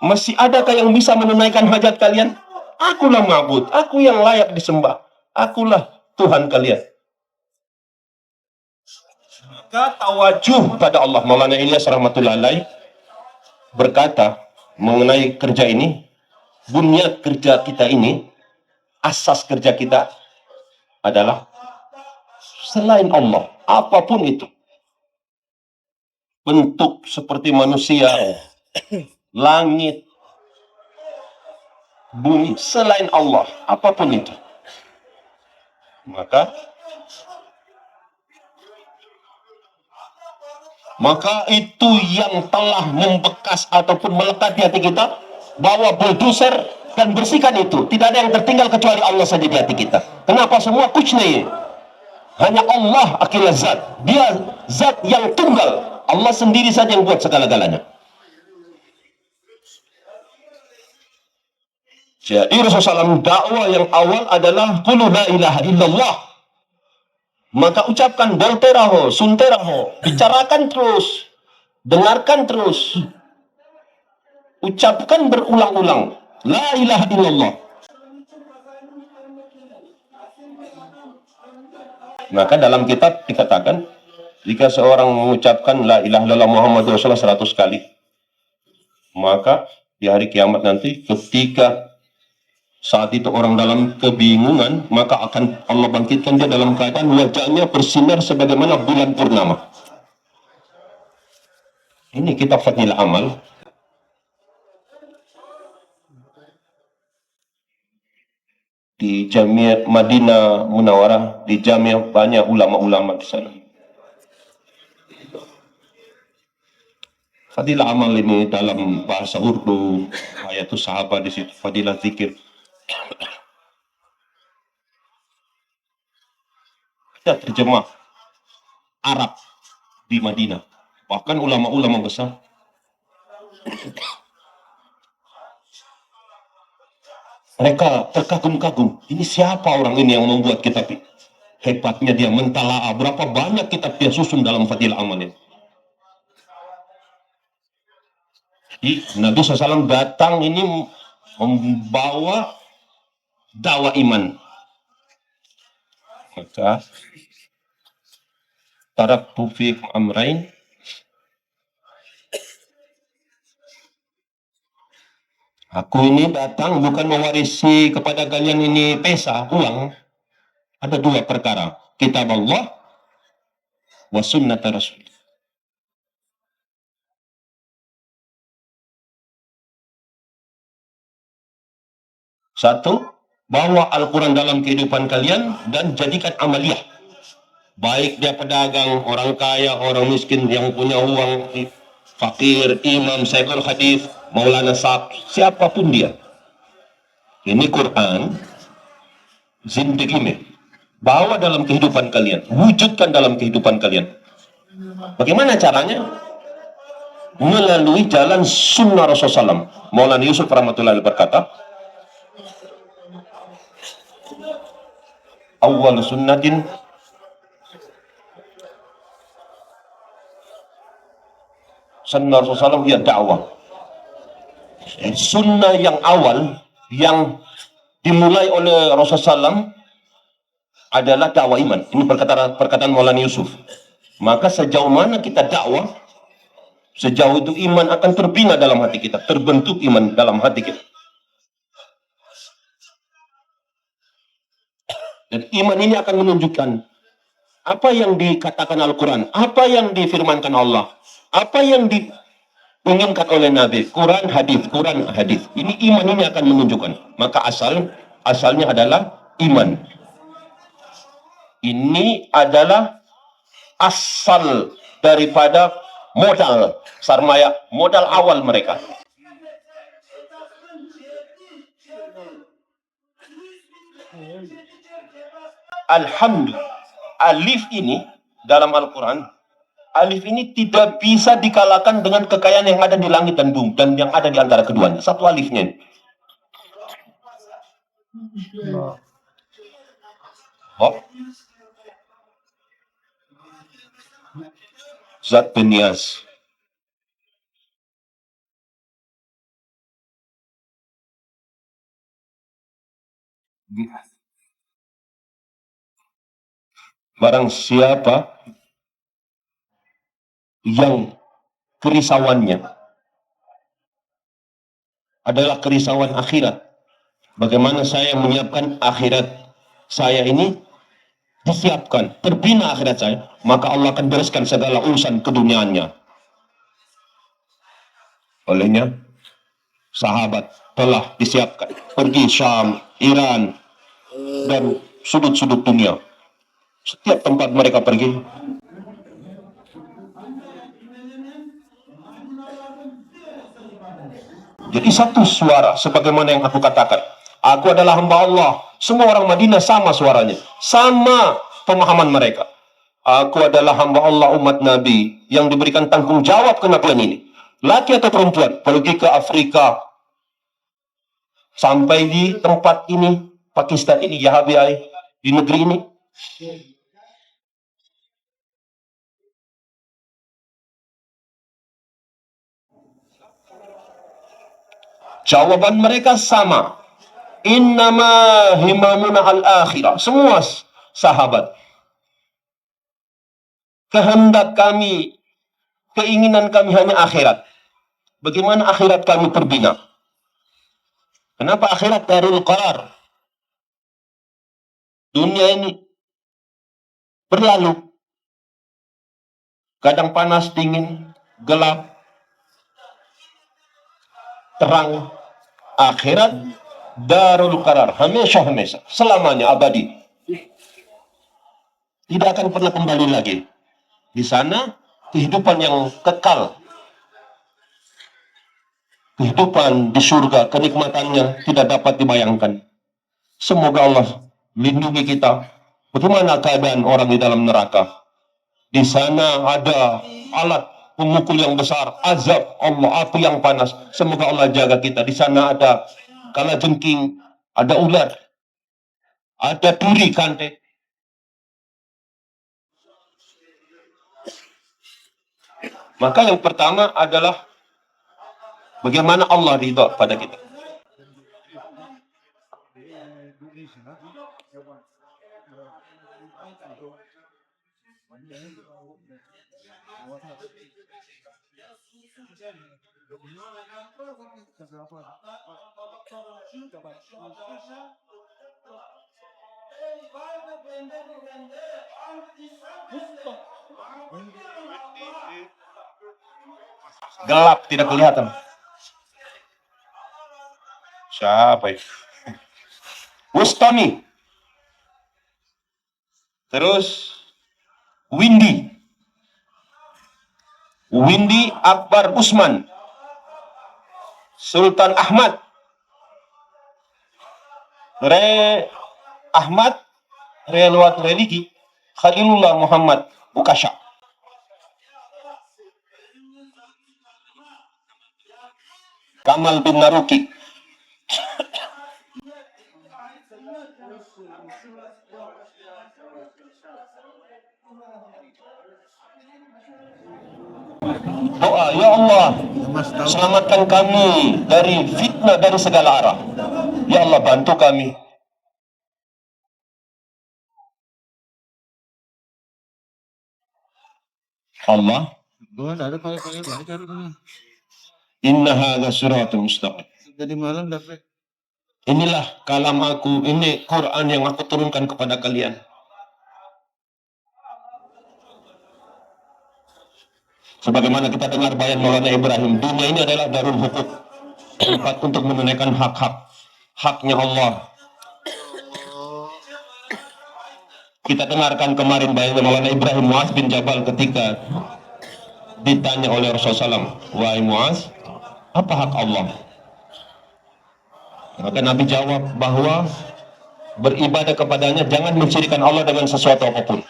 Masih adakah yang bisa menunaikan hajat kalian? Akulah ma'bud, aku yang layak disembah. Akulah Tuhan kalian. Maka tawajuh pada Allah. Maulana Ilyas rahmatullahi alaih berkata mengenai kerja ini, bunyat kerja kita ini, asas kerja kita adalah selain Allah, apapun itu, bentuk seperti manusia, langit, bumi, selain Allah, apapun itu, maka itu yang telah membekas ataupun melekat di hati kita, bawa bulldozer dan bersihkan itu. Tidak ada yang tertinggal kecuali Allah saja di hati kita. Kenapa? Semua kucne, hanya Allah akilah zat. Dia zat yang tunggal. Allah sendiri saja yang buat segala-galanya. Jadi Rasulullah SAW dakwah yang awal adalah qulu la ilaha illallah. Maka ucapkan bolteraho, sunteraho, bicarakan terus, dengarkan terus, ucapkan berulang-ulang, la ilaha illallah. Maka dalam kitab dikatakan Jika seorang mengucapkan la ilaha illallah Muhammad Rasulullah 100 kali, maka di hari kiamat nanti ketika saat itu orang dalam kebingungan, maka akan Allah bangkitkan dia dalam keadaan wajahnya bersinar sebagaimana bulan purnama. Ini kitab Fadil Amal. Di Jamiah Madinah Munawarah, di Jamiah banyak ulama-ulama di sana. Fadilah amal ini dalam bahasa Urdu, ayatul sahabat di situ, fadilah zikir. Kita terjemah Arab di Madinah. Bahkan ulama-ulama besar. Mereka terkagum-kagum. Ini siapa orang ini yang membuat kitab ini? Hebatnya dia mentalaah. Berapa banyak kitab dia susun dalam fadilah amal ini. Jadi Nabi SAW datang ini membawa dakwah iman. Maka taraktu fiikum amrain, aku ini datang bukan mewarisi kepada kalian ini pesa, uang. Ada dua perkara, kitab Allah wa sunnat Rasul. Satu, bawa Al-Quran dalam kehidupan kalian dan jadikan amaliyah. Baik dia pedagang, orang kaya, orang miskin yang punya uang, fakir, imam, syekhul hadis, maulana sab, siapapun dia. Ini Quran, zindagime. Bawa dalam kehidupan kalian, wujudkan dalam kehidupan kalian. Bagaimana caranya? Melalui jalan sunnah Rasulullah SAW. Maulana Yusuf rahmatullahi berkata, awal sunnatin sunnah Rasulullah SAW ya dakwah. Sunnah yang awal yang dimulai oleh Rasulullah SAW adalah dakwah iman. Ini perkataan Maulana Yusuf. Maka sejauh mana kita dakwah, sejauh itu iman akan terbina dalam hati kita, terbentuk iman dalam hati kita. Dan iman ini akan menunjukkan apa yang dikatakan Al-Quran, apa yang difirmankan Allah, apa yang diinginkan oleh Nabi, Quran, hadis. Ini iman ini akan menunjukkan. Maka asalnya adalah iman. Ini adalah asal daripada modal sarmaya, modal awal mereka. Alhamdulillah, alif ini dalam Al-Quran, alif ini tidak bisa dikalahkan dengan kekayaan yang ada di langit dan bumi dan yang ada di antara keduanya. Satu alifnya. Oh. Zat Benias. Barang siapa yang kerisauannya adalah kerisauan akhirat, bagaimana saya menyiapkan akhirat saya ini disiapkan, terbina akhirat saya, maka Allah akan bereskan segala urusan keduniaannya. Olehnya sahabat telah disiapkan pergi Syam, Iran, dan sudut-sudut dunia. Setiap tempat mereka pergi, jadi satu suara, sebagaimana yang aku katakan, aku adalah hamba Allah. Semua orang Madinah sama suaranya, sama pemahaman mereka. Aku adalah hamba Allah, umat Nabi yang diberikan tanggung jawab kenabian ini. Laki atau perempuan, pergi ke Afrika, sampai di tempat ini, Pakistan ini, Yahabiai, di negeri ini. Jawaban mereka sama. Innama himamuna al-akhirah. Semua sahabat kehendak kami, keinginan kami hanya akhirat. Bagaimana akhirat kami terbina? Kenapa akhirat darul qarar? Dunia ini berlalu. Kadang panas, dingin, gelap, terang. Akhirat darul qarar, hamisha, selamanya, abadi. Tidak akan pernah kembali lagi. Di sana kehidupan yang kekal, kehidupan di surga, kenikmatannya tidak dapat dibayangkan. Semoga Allah lindungi kita. Bagaimana keadaan orang di dalam neraka? Di sana ada alat pemukul yang besar, azab Allah, api yang panas. Semoga Allah jaga kita. Di sana ada kalajengking, ada ular, ada duri kante. Maka yang pertama adalah bagaimana Allah ridha pada kita. Gelap, tidak kelihatan. Siapa itu? Wustani. Terus Windy Akbar Usman, Sultan Ahmad, Ahmad Relwat Religi, Khalilullah Muhammad Bukasha. Kamal bin Naruki. Doa, ya Allah, selamatkan kami dari fitnah dari segala arah. Ya Allah, bantu kami. Allah, inna hadza siratal mustaqim. Inilah kalam aku, ini Quran yang aku turunkan kepada kalian. Sebagaimana kita dengar bayan Maulana Ibrahim, dunia ini adalah darul hukuk, tempat untuk menunaikan haknya Allah. Kita dengarkan kemarin bayan Maulana Ibrahim Muaz bin Jabal ketika ditanya oleh Rasulullah SAW, wahai Muaz, apa hak Allah? Maka Nabi jawab bahwa beribadah kepadanya, jangan mensyirikkan Allah dengan sesuatu apapun.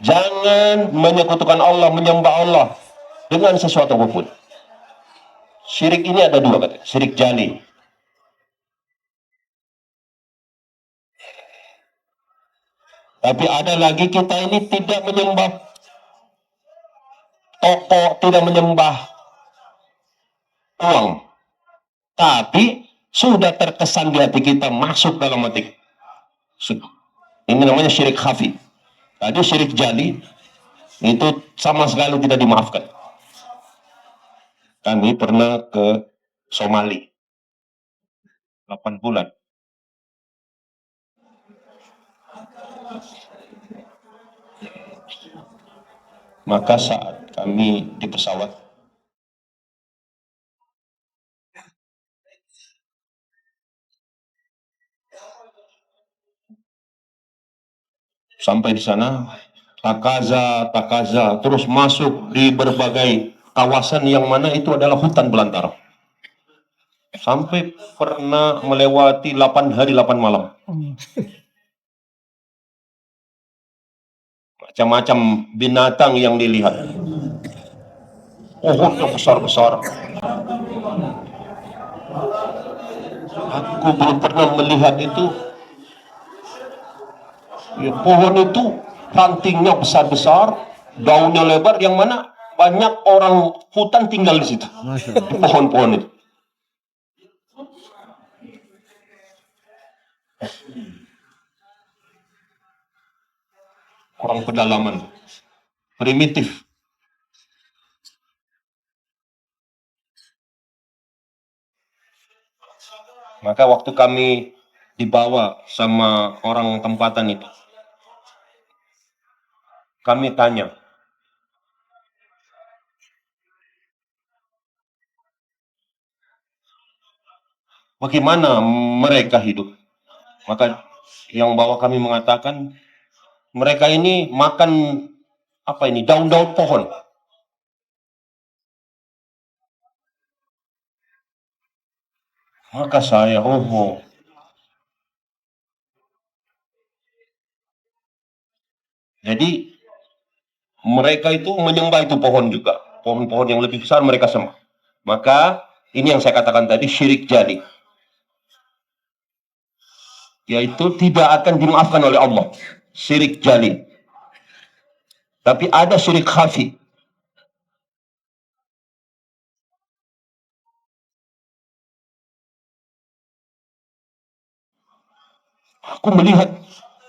Jangan menyekutukan Allah, menyembah Allah dengan sesuatu apapun. Syirik ini ada dua, kata. Syirik jali. Tapi ada lagi, kita ini tidak menyembah toko, tidak menyembah uang. Tapi sudah terkesan di hati kita, masuk dalam hati. Ini namanya syirik khafi. Tadi syirik jali itu sama sekali tidak dimaafkan. Kami pernah ke Somali 8 bulan. Maka saat kami di pesawat, sampai di sana, takaza, terus masuk di berbagai kawasan yang mana itu adalah hutan belantara. Sampai pernah melewati 8 hari 8 malam. Macam-macam binatang yang dilihat. Pohon yang besar-besar. Aku belum pernah melihat itu. Ya, pohon itu rantingnya besar-besar, daunnya lebar, yang mana banyak orang hutan tinggal di situ, di pohon-pohon itu. Kurang pedalaman, primitif. Maka waktu kami dibawa sama orang tempatan itu, kami tanya, bagaimana mereka hidup? Maka yang bawa kami mengatakan, mereka ini makan apa ini, daun-daun pohon. Maka saya, oh, jadi mereka itu menyembah itu pohon juga. Pohon-pohon yang lebih besar mereka sembah. Maka ini yang saya katakan tadi, syirik jali. Yaitu tidak akan dimaafkan oleh Allah. Syirik jali. Tapi ada syirik khafi. Aku melihat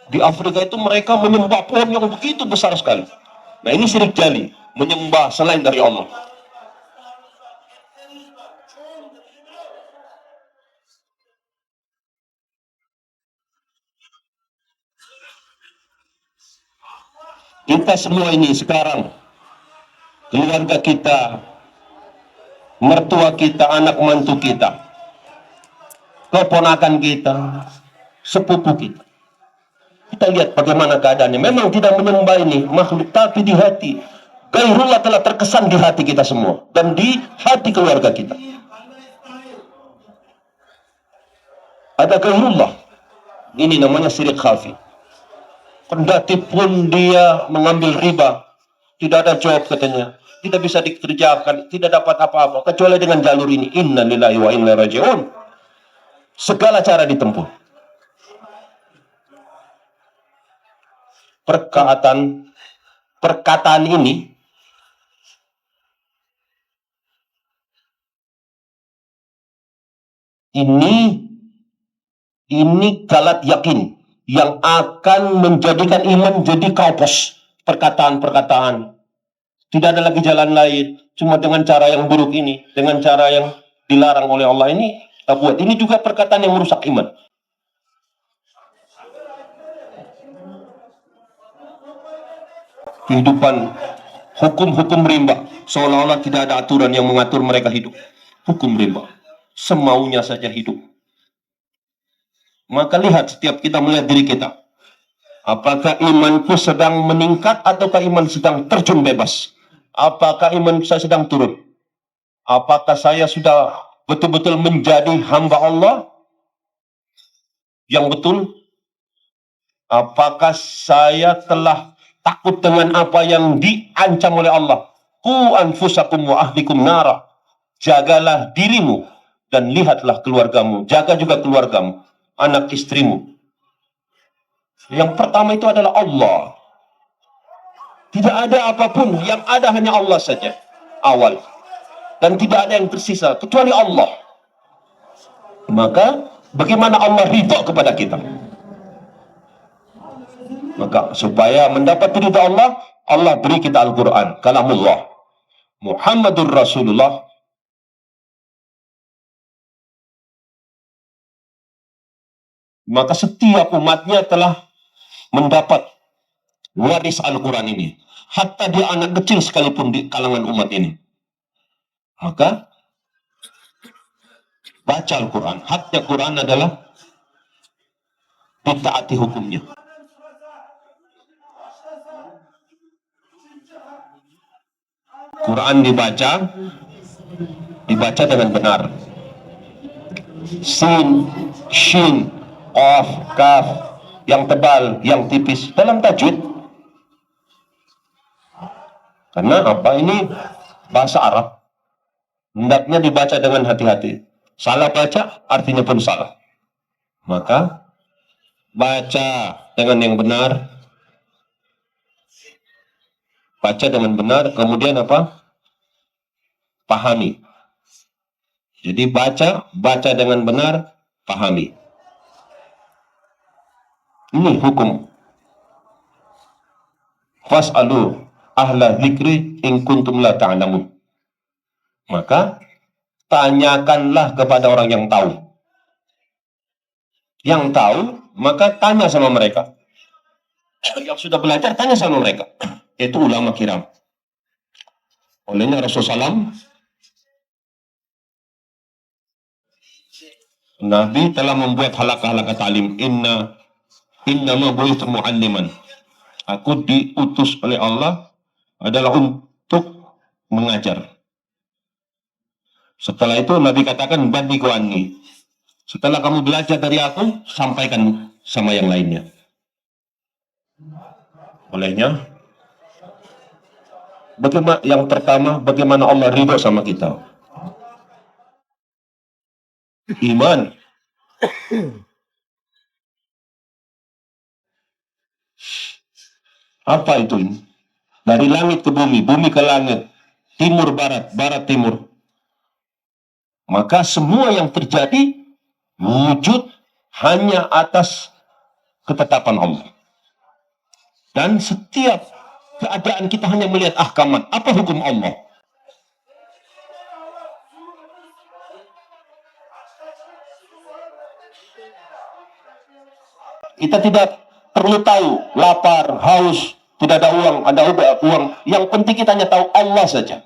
di Afrika itu mereka menyembah pohon yang begitu besar sekali. Nah ini syirik jali. Menyembah selain dari Allah. Kita semua ini sekarang, keluarga kita, mertua kita, anak mantu kita, keponakan kita, sepupu kita. Kita lihat bagaimana keadaannya. Memang tidak menyembah ini makhluk, tapi di hati gairullah telah terkesan di hati kita semua dan di hati keluarga kita. Ada gairullah. Ini namanya syirik khafi. Kendati pun dia mengambil riba, tidak ada job katanya, tidak bisa dikerjakan, tidak dapat apa-apa kecuali dengan jalur ini. Inna lillahi wa inna ilaihi raji'un. Segala cara ditempuh. Perkataan ini galat yakin yang akan menjadikan iman jadi kaupos. Perkataan-perkataan, tidak ada lagi jalan lain, cuma dengan cara yang buruk ini, dengan cara yang dilarang oleh Allah ini kita buat. Ini juga perkataan yang merusak iman. Kehidupan, hukum-hukum rimba, seolah-olah tidak ada aturan yang mengatur mereka hidup. Hukum rimba, semaunya saja hidup. Maka lihat, setiap kita melihat diri kita, apakah imanku sedang meningkat ataukah iman sedang terjun bebas? Apakah iman saya sedang turun? Apakah saya sudah betul-betul menjadi hamba Allah yang betul? Apakah saya telah takut dengan apa yang diancam oleh Allah? Qu anfusakum wa ahlikum nara. Jagalah dirimu dan lihatlah keluargamu. Jaga juga keluargamu, anak istrimu. Yang pertama itu adalah Allah. Tidak ada apapun, yang ada hanya Allah saja. Awal. Dan tidak ada yang tersisa kecuali Allah. Maka bagaimana Allah ridha kepada kita? Maka supaya mendapat ridha Allah, Allah beri kita Al-Quran, kalamullah, Muhammadur Rasulullah. Maka setiap umatnya telah mendapat waris Al-Quran ini. Hatta dia anak kecil sekalipun di kalangan umat ini. Maka baca Al-Quran. Haknya Quran adalah ditaati hukumnya. Quran dibaca dengan benar. Sin, shin, qaf, kaf, yang tebal, yang tipis dalam tajwid. Karena apa? Ini bahasa Arab. Hendaknya dibaca dengan hati-hati. Salah baca artinya pun salah. Maka baca dengan yang benar. Baca dengan benar, kemudian apa? Pahami. Jadi baca dengan benar, pahami. Ini hukum. Fas'alu ahla dzikri in kuntum la ta'lamun. Maka tanyakanlah kepada orang yang tahu. Yang tahu, maka tanya sama mereka. Yang sudah belajar, tanya sama mereka. Itu ulama kiram. Olehnya Rasulullah SAW, Nabi telah membuat halaqah-halaqah ta'lim. Innama bu'ithtu mu'alliman. Aku diutus oleh Allah adalah untuk mengajar. Setelah itu Nabi katakan, balighu anni. Setelah kamu belajar dari aku, sampaikan sama yang lainnya. Olehnya, yang pertama, bagaimana Allah ridho sama kita. Iman. Apa itu? Dari langit ke bumi, bumi ke langit, timur barat, barat timur. Maka semua yang terjadi wujud hanya atas ketetapan Allah. Dan setiap keadaan kita hanya melihat ahkamat. Apa hukum Allah? Kita tidak perlu tahu lapar, haus, tidak ada uang, ada uang. Yang penting kita hanya tahu Allah saja.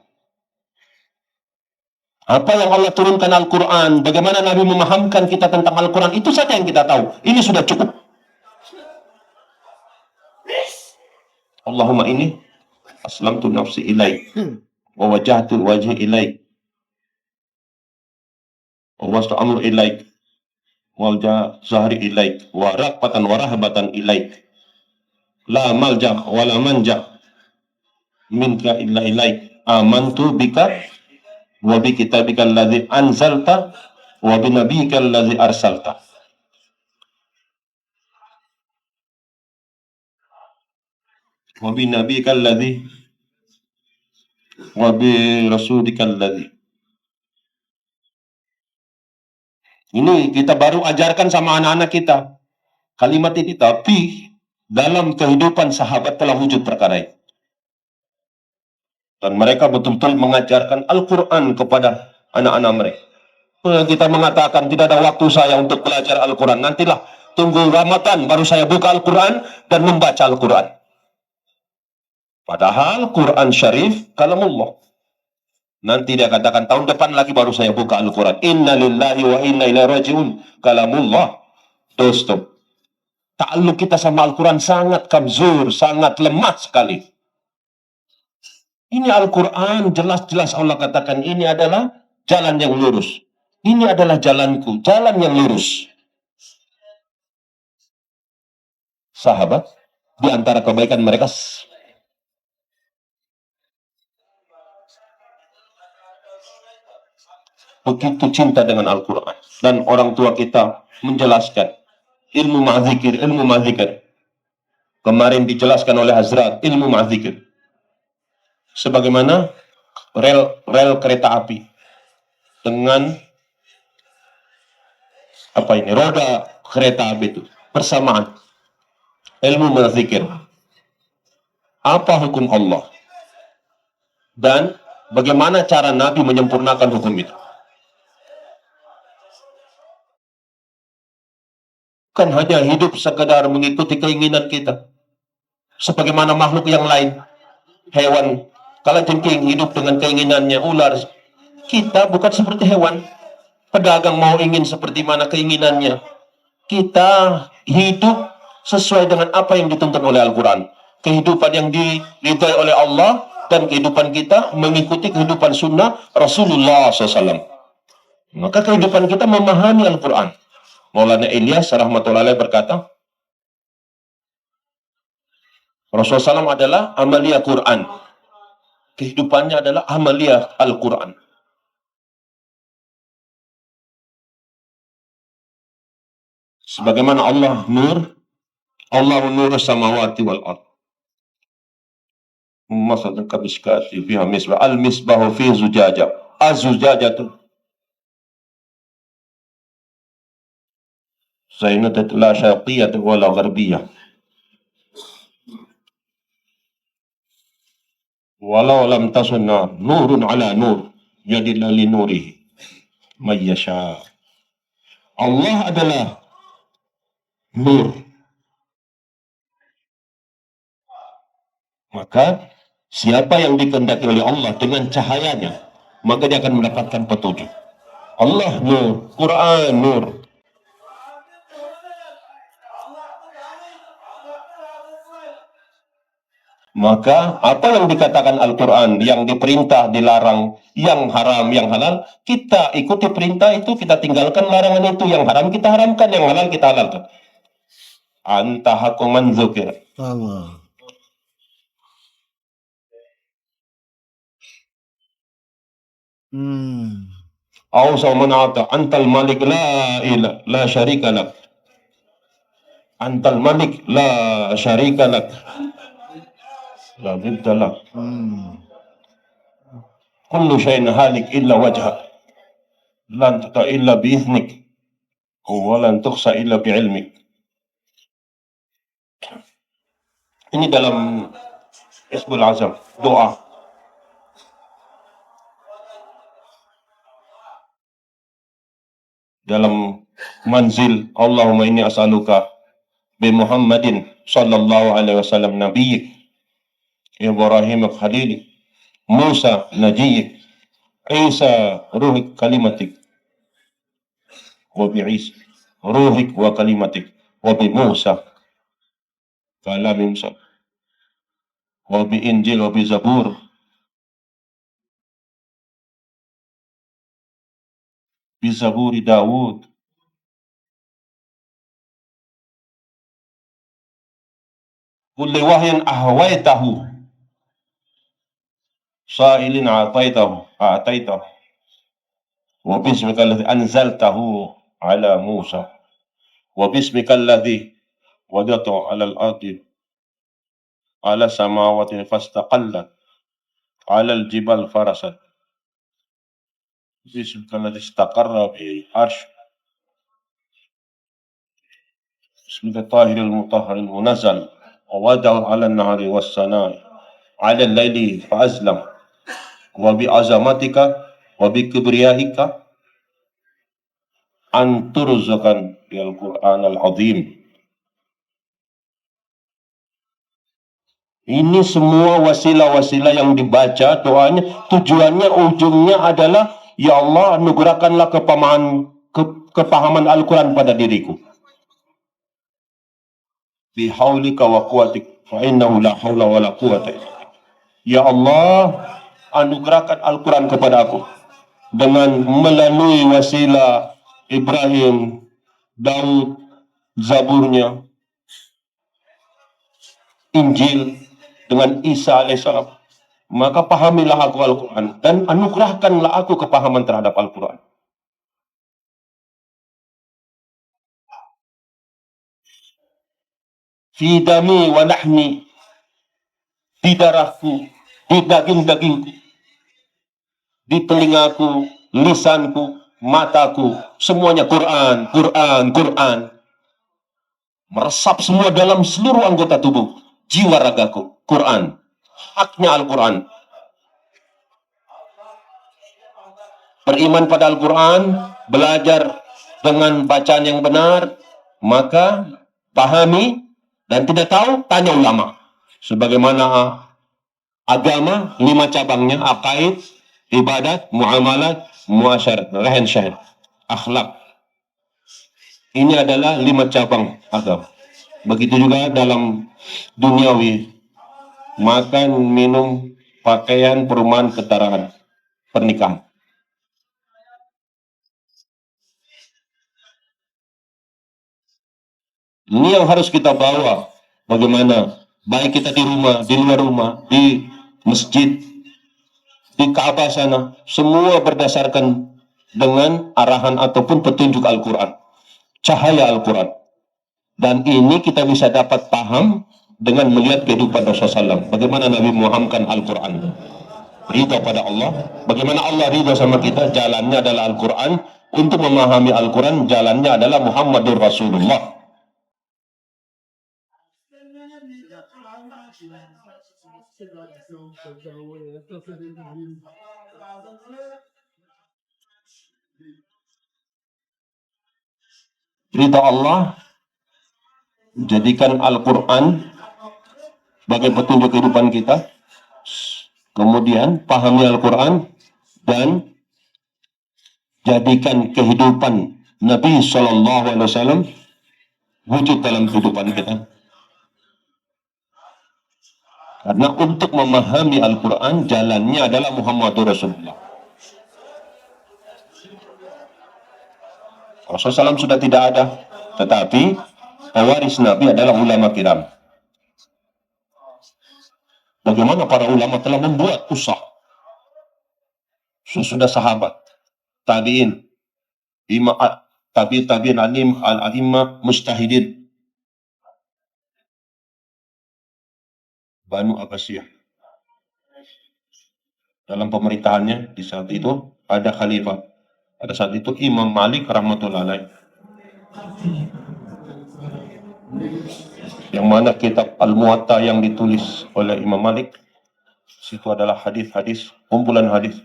Apa yang Allah turunkan Al-Quran, bagaimana Nabi memahamkan kita tentang Al-Quran, itu saja yang kita tahu. Ini sudah cukup. Allahumma ini aslamtu nafsi ilaik wa wajahtu wajhi ilaik wa wastu amru ilaik wa zahri ilaik wa raqbatan wa rahbatan ilaik la malja wa la manja minka illa ilaik amantu bika wa bi kitabika alladhi anzalta wa bi nabiyyika alladhi arsalta. Wa bi nabiyyika alladhi wa bi rasulika alladhi. Ini kita baru ajarkan sama anak-anak kita kalimat ini, tapi dalam kehidupan sahabat telah wujud perkara ini. Dan mereka betul-betul mengajarkan Al-Quran kepada anak-anak mereka. Kita mengatakan tidak ada waktu saya untuk belajar Al-Quran. Nantilah tunggu Ramadan baru saya buka Al-Quran dan membaca Al-Quran. Padahal Quran Syarif kalamullah. Nanti dia katakan tahun depan lagi baru saya buka Al-Quran. Inna lillahi wa inna ilaihi raji'un kalamullah. Dostum. Ta'alluq kita sama Al-Quran sangat kamzur, sangat lemah sekali. Ini Al-Quran jelas-jelas Allah katakan ini adalah jalan yang lurus. Ini adalah jalanku, jalan yang lurus. Sahabat, di antara kebaikan mereka begitu cinta dengan Al-Quran. Dan orang tua kita menjelaskan ilmu ma'zikir, ilmu ma'zikir. Kemarin dijelaskan oleh Hazrat ilmu ma'zikir. Sebagaimana rel kereta api dengan apa ini, roda kereta api itu bersamaan. Ilmu berzikir. Apa hukum Allah? Dan bagaimana cara Nabi menyempurnakan hukum itu? Bukan hanya hidup sekedar mengikuti keinginan kita. Sebagaimana makhluk yang lain. Hewan, kalajengking hidup dengan keinginannya, ular. Kita bukan seperti hewan. Pedagang mau ingin seperti mana keinginannya. Kita hidup sesuai dengan apa yang dituntut oleh Al-Quran. Kehidupan yang diridhai oleh Allah dan kehidupan kita mengikuti kehidupan sunnah Rasulullah SAW. Maka kehidupan kita memahami Al-Quran. Maulana Ilyas rahmatullahi alaih berkata, Rasulullah SAW adalah amalia Quran. Kehidupannya adalah amalia Al-Quran. Sebagaimana Allah nur, Allah nur samawati wal ard. Masalan kabiskati fiha misbah, al-misbahu fi zujaja. Az-zujajatu Zainadat la syarqiyah wala gharbiyah. Walau lam tasunna nurun ala nur yadilla li nurihi mayyasha. Allah adalah nur. Maka siapa yang dikehendaki oleh Allah dengan cahayanya, maka dia akan mendapatkan petunjuk. Allah nur, Quran nur. Maka apa yang dikatakan Al-Quran, yang diperintah, dilarang, yang haram, yang halal, kita ikuti perintah itu, kita tinggalkan larangan itu. Yang haram kita haramkan, yang halal kita halalkan. Anta haqqu man dzukir. Allah. Au samanata antal malik la syarika lak. Antal malik la syarika lak. La bidda lak. Kullu syai'in halik illa wajhak. Lan tuta illa biiznik. Wa lan tukhsa illa bi'ilmik. Ini dalam Isbul Azam, doa. Dalam manzil, Allahumma inni as'aluka bi Muhammadin sallallahu alaihi wasallam nabiyyik, Ibrahim khalili, Musa najiyyik, Isa ruhik kalimatik, wa bi Isa ruhik wa kalimatik, wa bi Musa kalam Musa, wa bi Injil wa bi Zabur, bi Zaburi Dawud, kulli wahyin ahwaitahu sa'ilin a'taitahu wa bismika alladhi anzaltahu ala Musa wa bismika alladhi wadatu ala al-ardi ala samawati fastaqallat ala al-jibal farasat bismika alladhi istaqarra bi arsh bismika tahiril mutahharil munazzal wa wada'u ala an-nahari was-sana'i ala al-layli fa'azlam wa bi azamatika wa bi kibriyahika an turzakan bil Qur'an al-azim. Ini semua wasilah-wasilah yang dibaca, doanya, tujuannya, ujungnya adalah, ya Allah, anugerahkanlah kepahaman Al-Quran pada diriku. Bihaulika wa quwatik, fa innahu la hawla wa la quwata. Ya Allah, anugerahkan Al-Quran kepada aku dengan melalui wasilah Ibrahim, Daud, Zaburnya, Injil, dengan Isa alaihissalam. Maka pahamilah aku Al-Quran dan anugerahkanlah aku kepahaman terhadap Al-Quran. Fi dami wa lahmi, di darahku, di daging-dagingku, di telingaku, lisanku, mataku, semuanya Quran, Quran, Quran. Meresap semua dalam seluruh anggota tubuh, jiwa ragaku, Quran. Haknya Al-Quran. Beriman pada Al-Quran, belajar dengan bacaan yang benar, maka pahami, dan tidak tahu, tanya ulama. Sebagaimana agama, 5 cabangnya, aqaid, ibadat, muamalat, muasyarat, rehen syahid, akhlak. Ini adalah 5 cabang agama. Begitu juga dalam duniawi, makan, minum, pakaian, perumahan, keterangan, pernikahan. Ini yang harus kita bawa. Bagaimana? Baik kita di rumah, di luar rumah, di masjid, di Ka'bah sana, semua berdasarkan dengan arahan ataupun petunjuk Al-Quran, cahaya Al-Quran. Dan ini kita bisa dapat paham dengan melihat kehidupan Rasulullah SAW. Bagaimana Nabi memahamkan Al-Quran. Ridha pada Allah. Bagaimana Allah ridha sama kita, jalannya adalah Al-Quran. Untuk memahami Al-Quran, jalannya adalah Muhammadur Rasulullah. Ridha Allah, jadikan Al-Quran sebagai petunjuk kehidupan kita. Kemudian pahami Al-Quran dan jadikan kehidupan Nabi Shallallahu Alaihi Wasallam wujud dalam kehidupan kita. Karena untuk memahami Al-Quran, jalannya adalah Muhammadur Rasulullah. Rasulullah SAW sudah tidak ada, tetapi pewaris Nabi adalah ulama kiram. Bagaimana para ulama telah membuat usaha sesudah sahabat, tabi'in, tabi'in alim, al-alimah, mustahidin, Banu Abbasiyah. Dalam pemerintahannya di saat itu ada khalifah. Pada saat itu Imam Malik rahmatullahi alaih. Yang mana kitab Al-Muwatta yang ditulis oleh Imam Malik, situ adalah hadis-hadis, kumpulan hadis.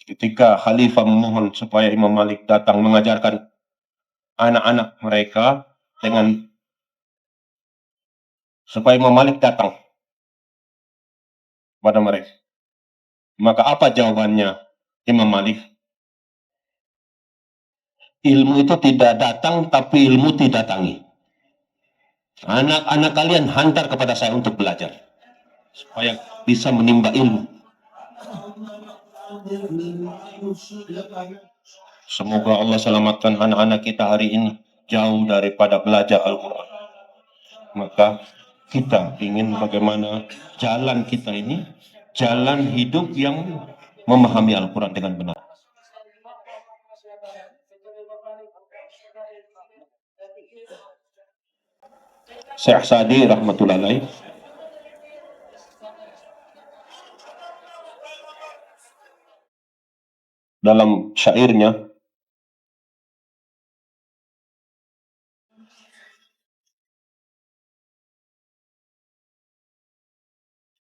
Ketika khalifah memohon supaya Imam Malik datang mengajarkan anak-anak mereka dengan supaya Imam Malik datang pada mereka. Maka apa jawabannya Imam Malik? Ilmu itu tidak datang, tapi ilmu tidak datangi. Anak-anak kalian hantar kepada saya untuk belajar, supaya bisa menimba ilmu. Semoga Allah selamatkan anak-anak kita hari ini jauh daripada belajar Al-Quran. Maka kita ingin bagaimana jalan kita ini, jalan hidup yang memahami Al-Quran dengan benar. Syekh Sa'di rahmatullahi alaih dalam syairnya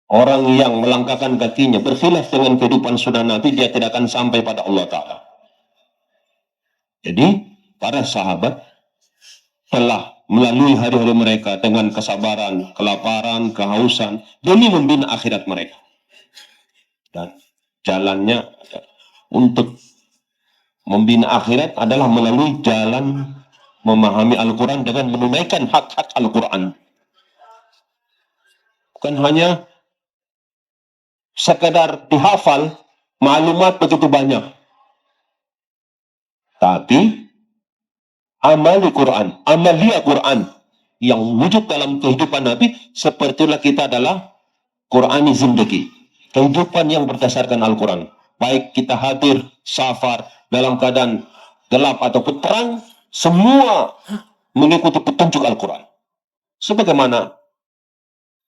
orang yang melangkahkan kakinya berkhilaf dengan kehidupan sunnah Nabi, dia tidak akan sampai pada Allah Ta'ala. Jadi para sahabat telah melalui hari-hari mereka dengan kesabaran, kelaparan, kehausan demi membina akhirat mereka. Dan jalannya untuk membina akhirat adalah melalui jalan memahami Al-Quran dengan menunaikan hak-hak Al-Quran. Bukan hanya sekedar dihafal, maklumat begitu banyak. Tapi amali Quran, amalia Quran yang wujud dalam kehidupan Nabi, sepertilah kita adalah Qurani zindagi, kehidupan yang berdasarkan Al-Quran. Baik kita hadir, safar, dalam keadaan gelap ataupun terang, semua mengikuti petunjuk Al-Quran. Sebagaimana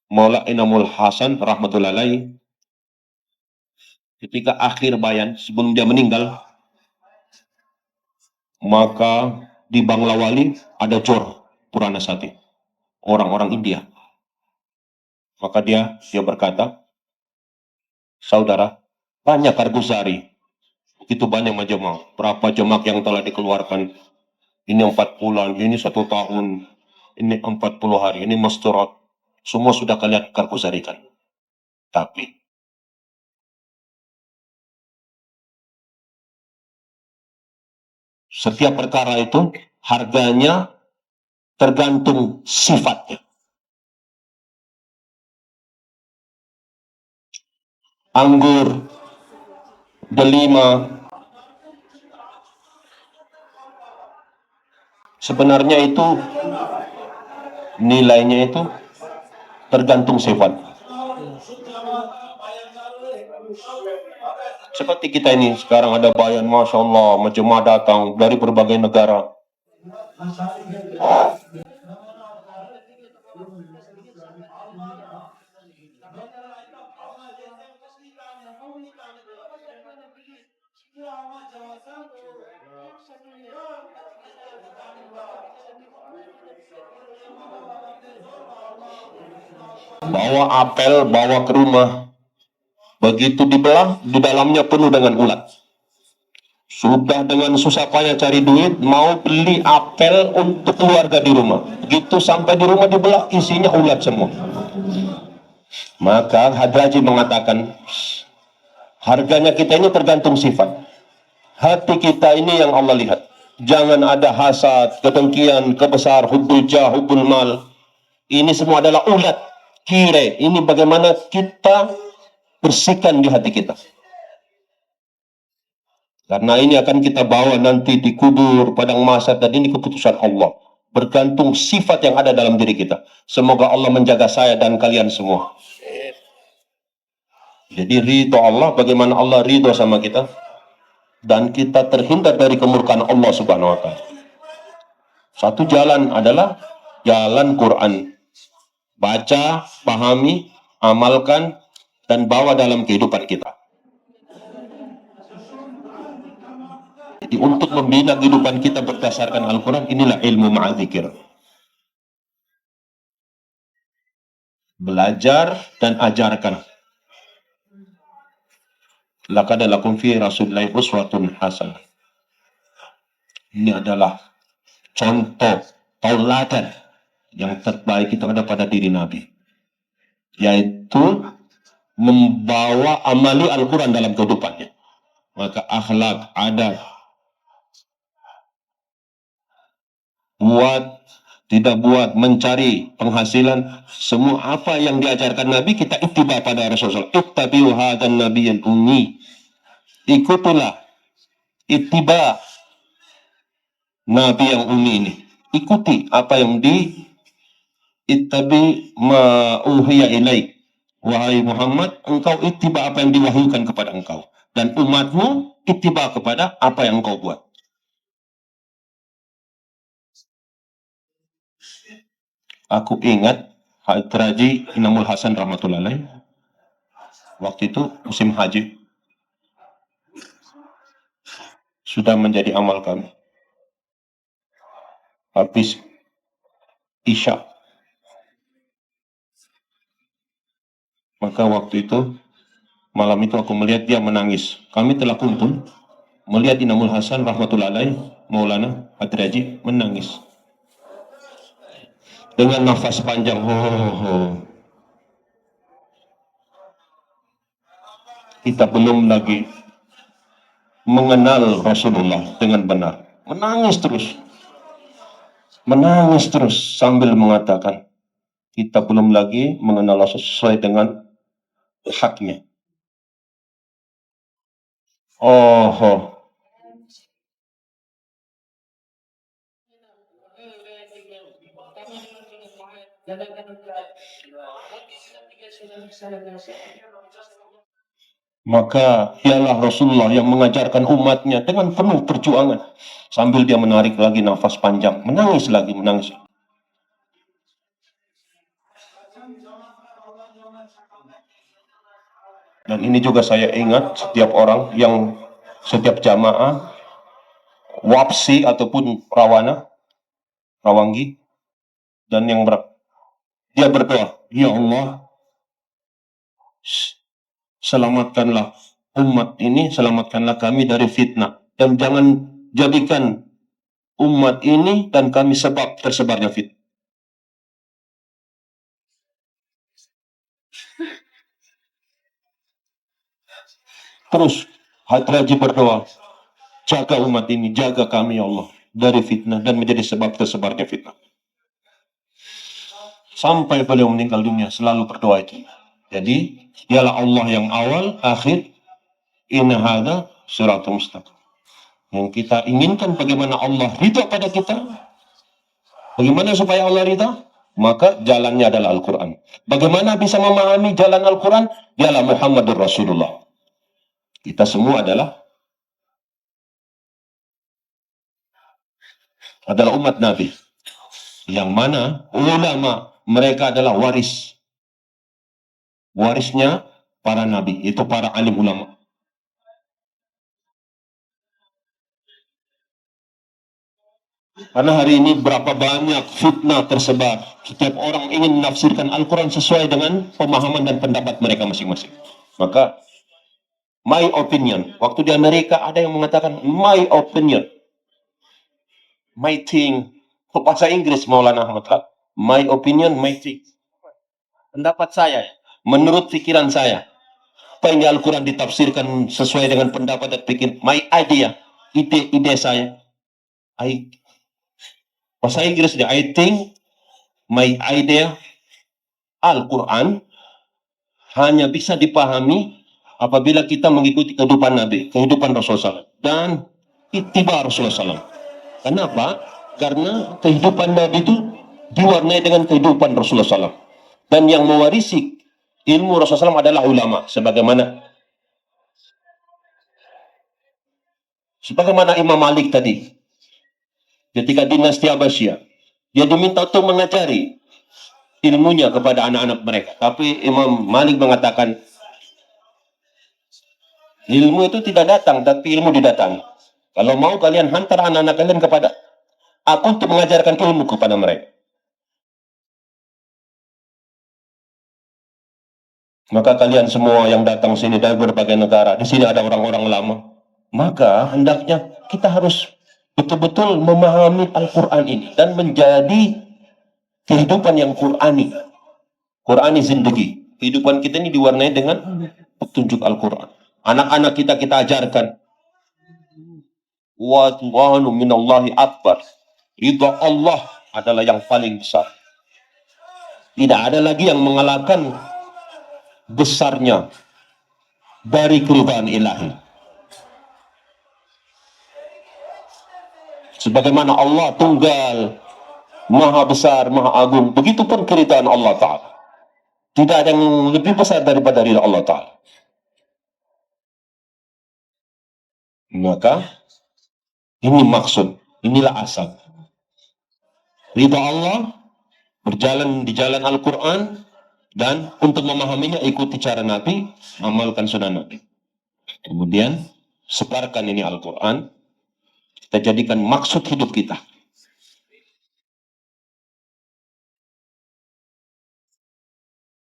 Maula Inamul Hasan rahmatullahi alaih ketika akhir bayan sebelum dia meninggal, maka di Banglawali ada Jor Purana Sati, orang-orang India. Maka dia berkata, saudara, banyak Karguzari, begitu banyak majemah, berapa jemaah yang telah dikeluarkan, ini 4 bulan, ini 1 tahun, ini 40 hari, ini masturat, semua sudah kalian Karguzarikan. Tapi setiap perkara itu harganya tergantung sifatnya. Anggur, delima, sebenarnya itu nilainya itu tergantung sifat. Seperti kita ini sekarang ada bayan, Masya Allah, jemaah datang dari berbagai negara. Bawa apel, bawa ke rumah. Begitu dibelah, di dalamnya penuh dengan ulat. Sudah dengan susah payah cari duit, mau beli apel untuk keluarga di rumah. Begitu sampai di rumah dibelah, isinya ulat semua. Maka Hadraji mengatakan, harganya kita ini tergantung sifat. Hati kita ini yang Allah lihat. Jangan ada hasad, kedengkian, kebesar, hubbul jah, hubbul mal. Ini semua adalah ulat, kire. Ini bagaimana kita bersihkan di hati kita. Karena ini akan kita bawa nanti di kubur, padang mahsyar, dan ini keputusan Allah. Bergantung sifat yang ada dalam diri kita. Semoga Allah menjaga saya dan kalian semua. Jadi ridho Allah, bagaimana Allah ridho sama kita. Dan kita terhindar dari kemurkaan Allah Subhanahu wa Ta'ala. Satu jalan adalah jalan Quran. Baca, pahami, amalkan, dan bawa dalam kehidupan kita. Jadi untuk membina kehidupan kita berdasarkan Al-Quran, inilah ilmu ma'adzikir. Belajar dan ajarkan. Laqad lakum fi Rasulillahi uswatun hasanah. Ini adalah contoh tauladan yang terbaik itu ada pada diri Nabi, yaitu membawa amali Al-Quran dalam kehidupannya. Maka akhlak, adat, buat, tidak buat, mencari penghasilan, semua apa yang diajarkan Nabi kita ittiba pada Rasulullah. Ittabi'u hadan nabiyyan ummi. Ikutilah, ittiba Nabi yang ummi ini. Ikuti apa yang ittabi ma uhiya ilaik. Wahai Muhammad, engkau ittiba apa yang diwahyukan kepada engkau. Dan umatmu ittiba kepada apa yang engkau buat. Aku ingat Hadraji Inamul Hasan rahmatullahi alaih. Waktu itu musim haji. Sudah menjadi amal kami. Habis Isya. Maka waktu itu, malam itu aku melihat dia menangis. Kami telah kumpul, melihat Inamul Hasan rahmatullahi alaih, Maulana Hadraji menangis. Dengan nafas panjang. Kita belum lagi mengenal Rasulullah dengan benar. Menangis terus sambil mengatakan, kita belum lagi mengenal Rasul sesuai dengan haknya. Maka ialah Rasulullah yang mengajarkan umatnya dengan penuh perjuangan. Sambil dia menarik lagi nafas panjang, menangis lagi, menangis. Dan ini juga saya ingat setiap orang yang setiap jamaah, wapsi ataupun rawanggi, dan yang dia berdoa, ya Allah, selamatkanlah umat ini, selamatkanlah kami dari fitnah, dan jangan jadikan umat ini dan kami sebab tersebarnya fitnah. Terus Hadraji berdoa, jaga umat ini, jaga kami ya Allah dari fitnah dan menjadi sebab tersebarnya fitnah. Sampai beliau meninggal dunia selalu berdoa itu. Jadi dialah Allah yang awal, akhir, inna hadza siratal mustaqim. Yang kita inginkan bagaimana Allah ridha pada kita. Bagaimana supaya Allah ridha? Maka jalannya adalah Al-Quran. Bagaimana bisa memahami jalan Al-Quran? Dialah Muhammadur Rasulullah. Kita semua adalah umat Nabi. Yang mana ulama mereka adalah waris warisnya para nabi, itu para alim ulama. Karena hari ini berapa banyak fitnah tersebar. Setiap orang ingin menafsirkan Al-Quran sesuai dengan pemahaman dan pendapat mereka masing-masing. Maka, my opinion. Waktu di Amerika ada yang mengatakan, my opinion. My thing. Bahasa Inggris Maulana Ahmad Khan. My opinion, my thing. Pendapat saya. Menurut pikiran saya. Apa yang di Al-Quran ditafsirkan sesuai dengan pendapat dan pikiran. My idea. Ide saya. Bahasa Inggris dia, I think my idea Al-Quran hanya bisa dipahami apabila kita mengikuti kehidupan Nabi, kehidupan Rasulullah SAW, dan ittiba Rasulullah SAW. Kenapa? Karena kehidupan Nabi itu diwarnai dengan kehidupan Rasulullah SAW. Dan yang mewarisi ilmu Rasulullah SAW adalah ulama. Sebagaimana Imam Malik tadi, ketika dinasti Abbasiyah, dia diminta untuk mengajari ilmunya kepada anak-anak mereka. Tapi Imam Malik mengatakan, ilmu itu tidak datang, tapi ilmu didatangi. Kalau mau kalian hantar anak-anak kalian kepada aku untuk mengajarkan ilmu kepada mereka. Maka kalian semua yang datang sini dari berbagai negara, di sini ada orang-orang lama. Maka hendaknya kita harus betul-betul memahami Al-Quran ini dan menjadi kehidupan yang Qurani. Qurani zindagi. Kehidupan kita ini diwarnai dengan petunjuk Al-Quran. Anak-anak kita ajarkan. Wa tu'anu minallahi akbar. Ridha Allah adalah yang paling besar. Tidak ada lagi yang mengalahkan besarnya dari keridhaan ilahi. Sebagaimana Allah tunggal, maha besar, maha agung, begitupun keridhaan Allah Ta'ala. Tidak ada yang lebih besar daripada ridha Allah Ta'ala. Maka ini maksud, inilah asal. Ridha Allah, berjalan di jalan Al-Quran, dan untuk memahaminya ikuti cara Nabi, amalkan sunnah Nabi. Kemudian sebarkan ini Al-Quran, kita jadikan maksud hidup kita.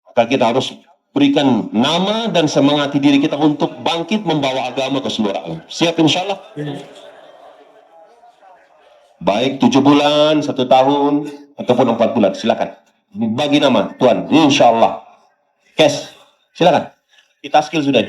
Maka kita harus berikan nama dan semangati diri kita untuk bangkit membawa agama ke seluruh alam. Siap insya Allah? Baik 7 bulan, 1 tahun, ataupun 4 bulan, silakan. Bagi nama Tuhan, insya Allah. Kes, silakan. Kita skill sudah.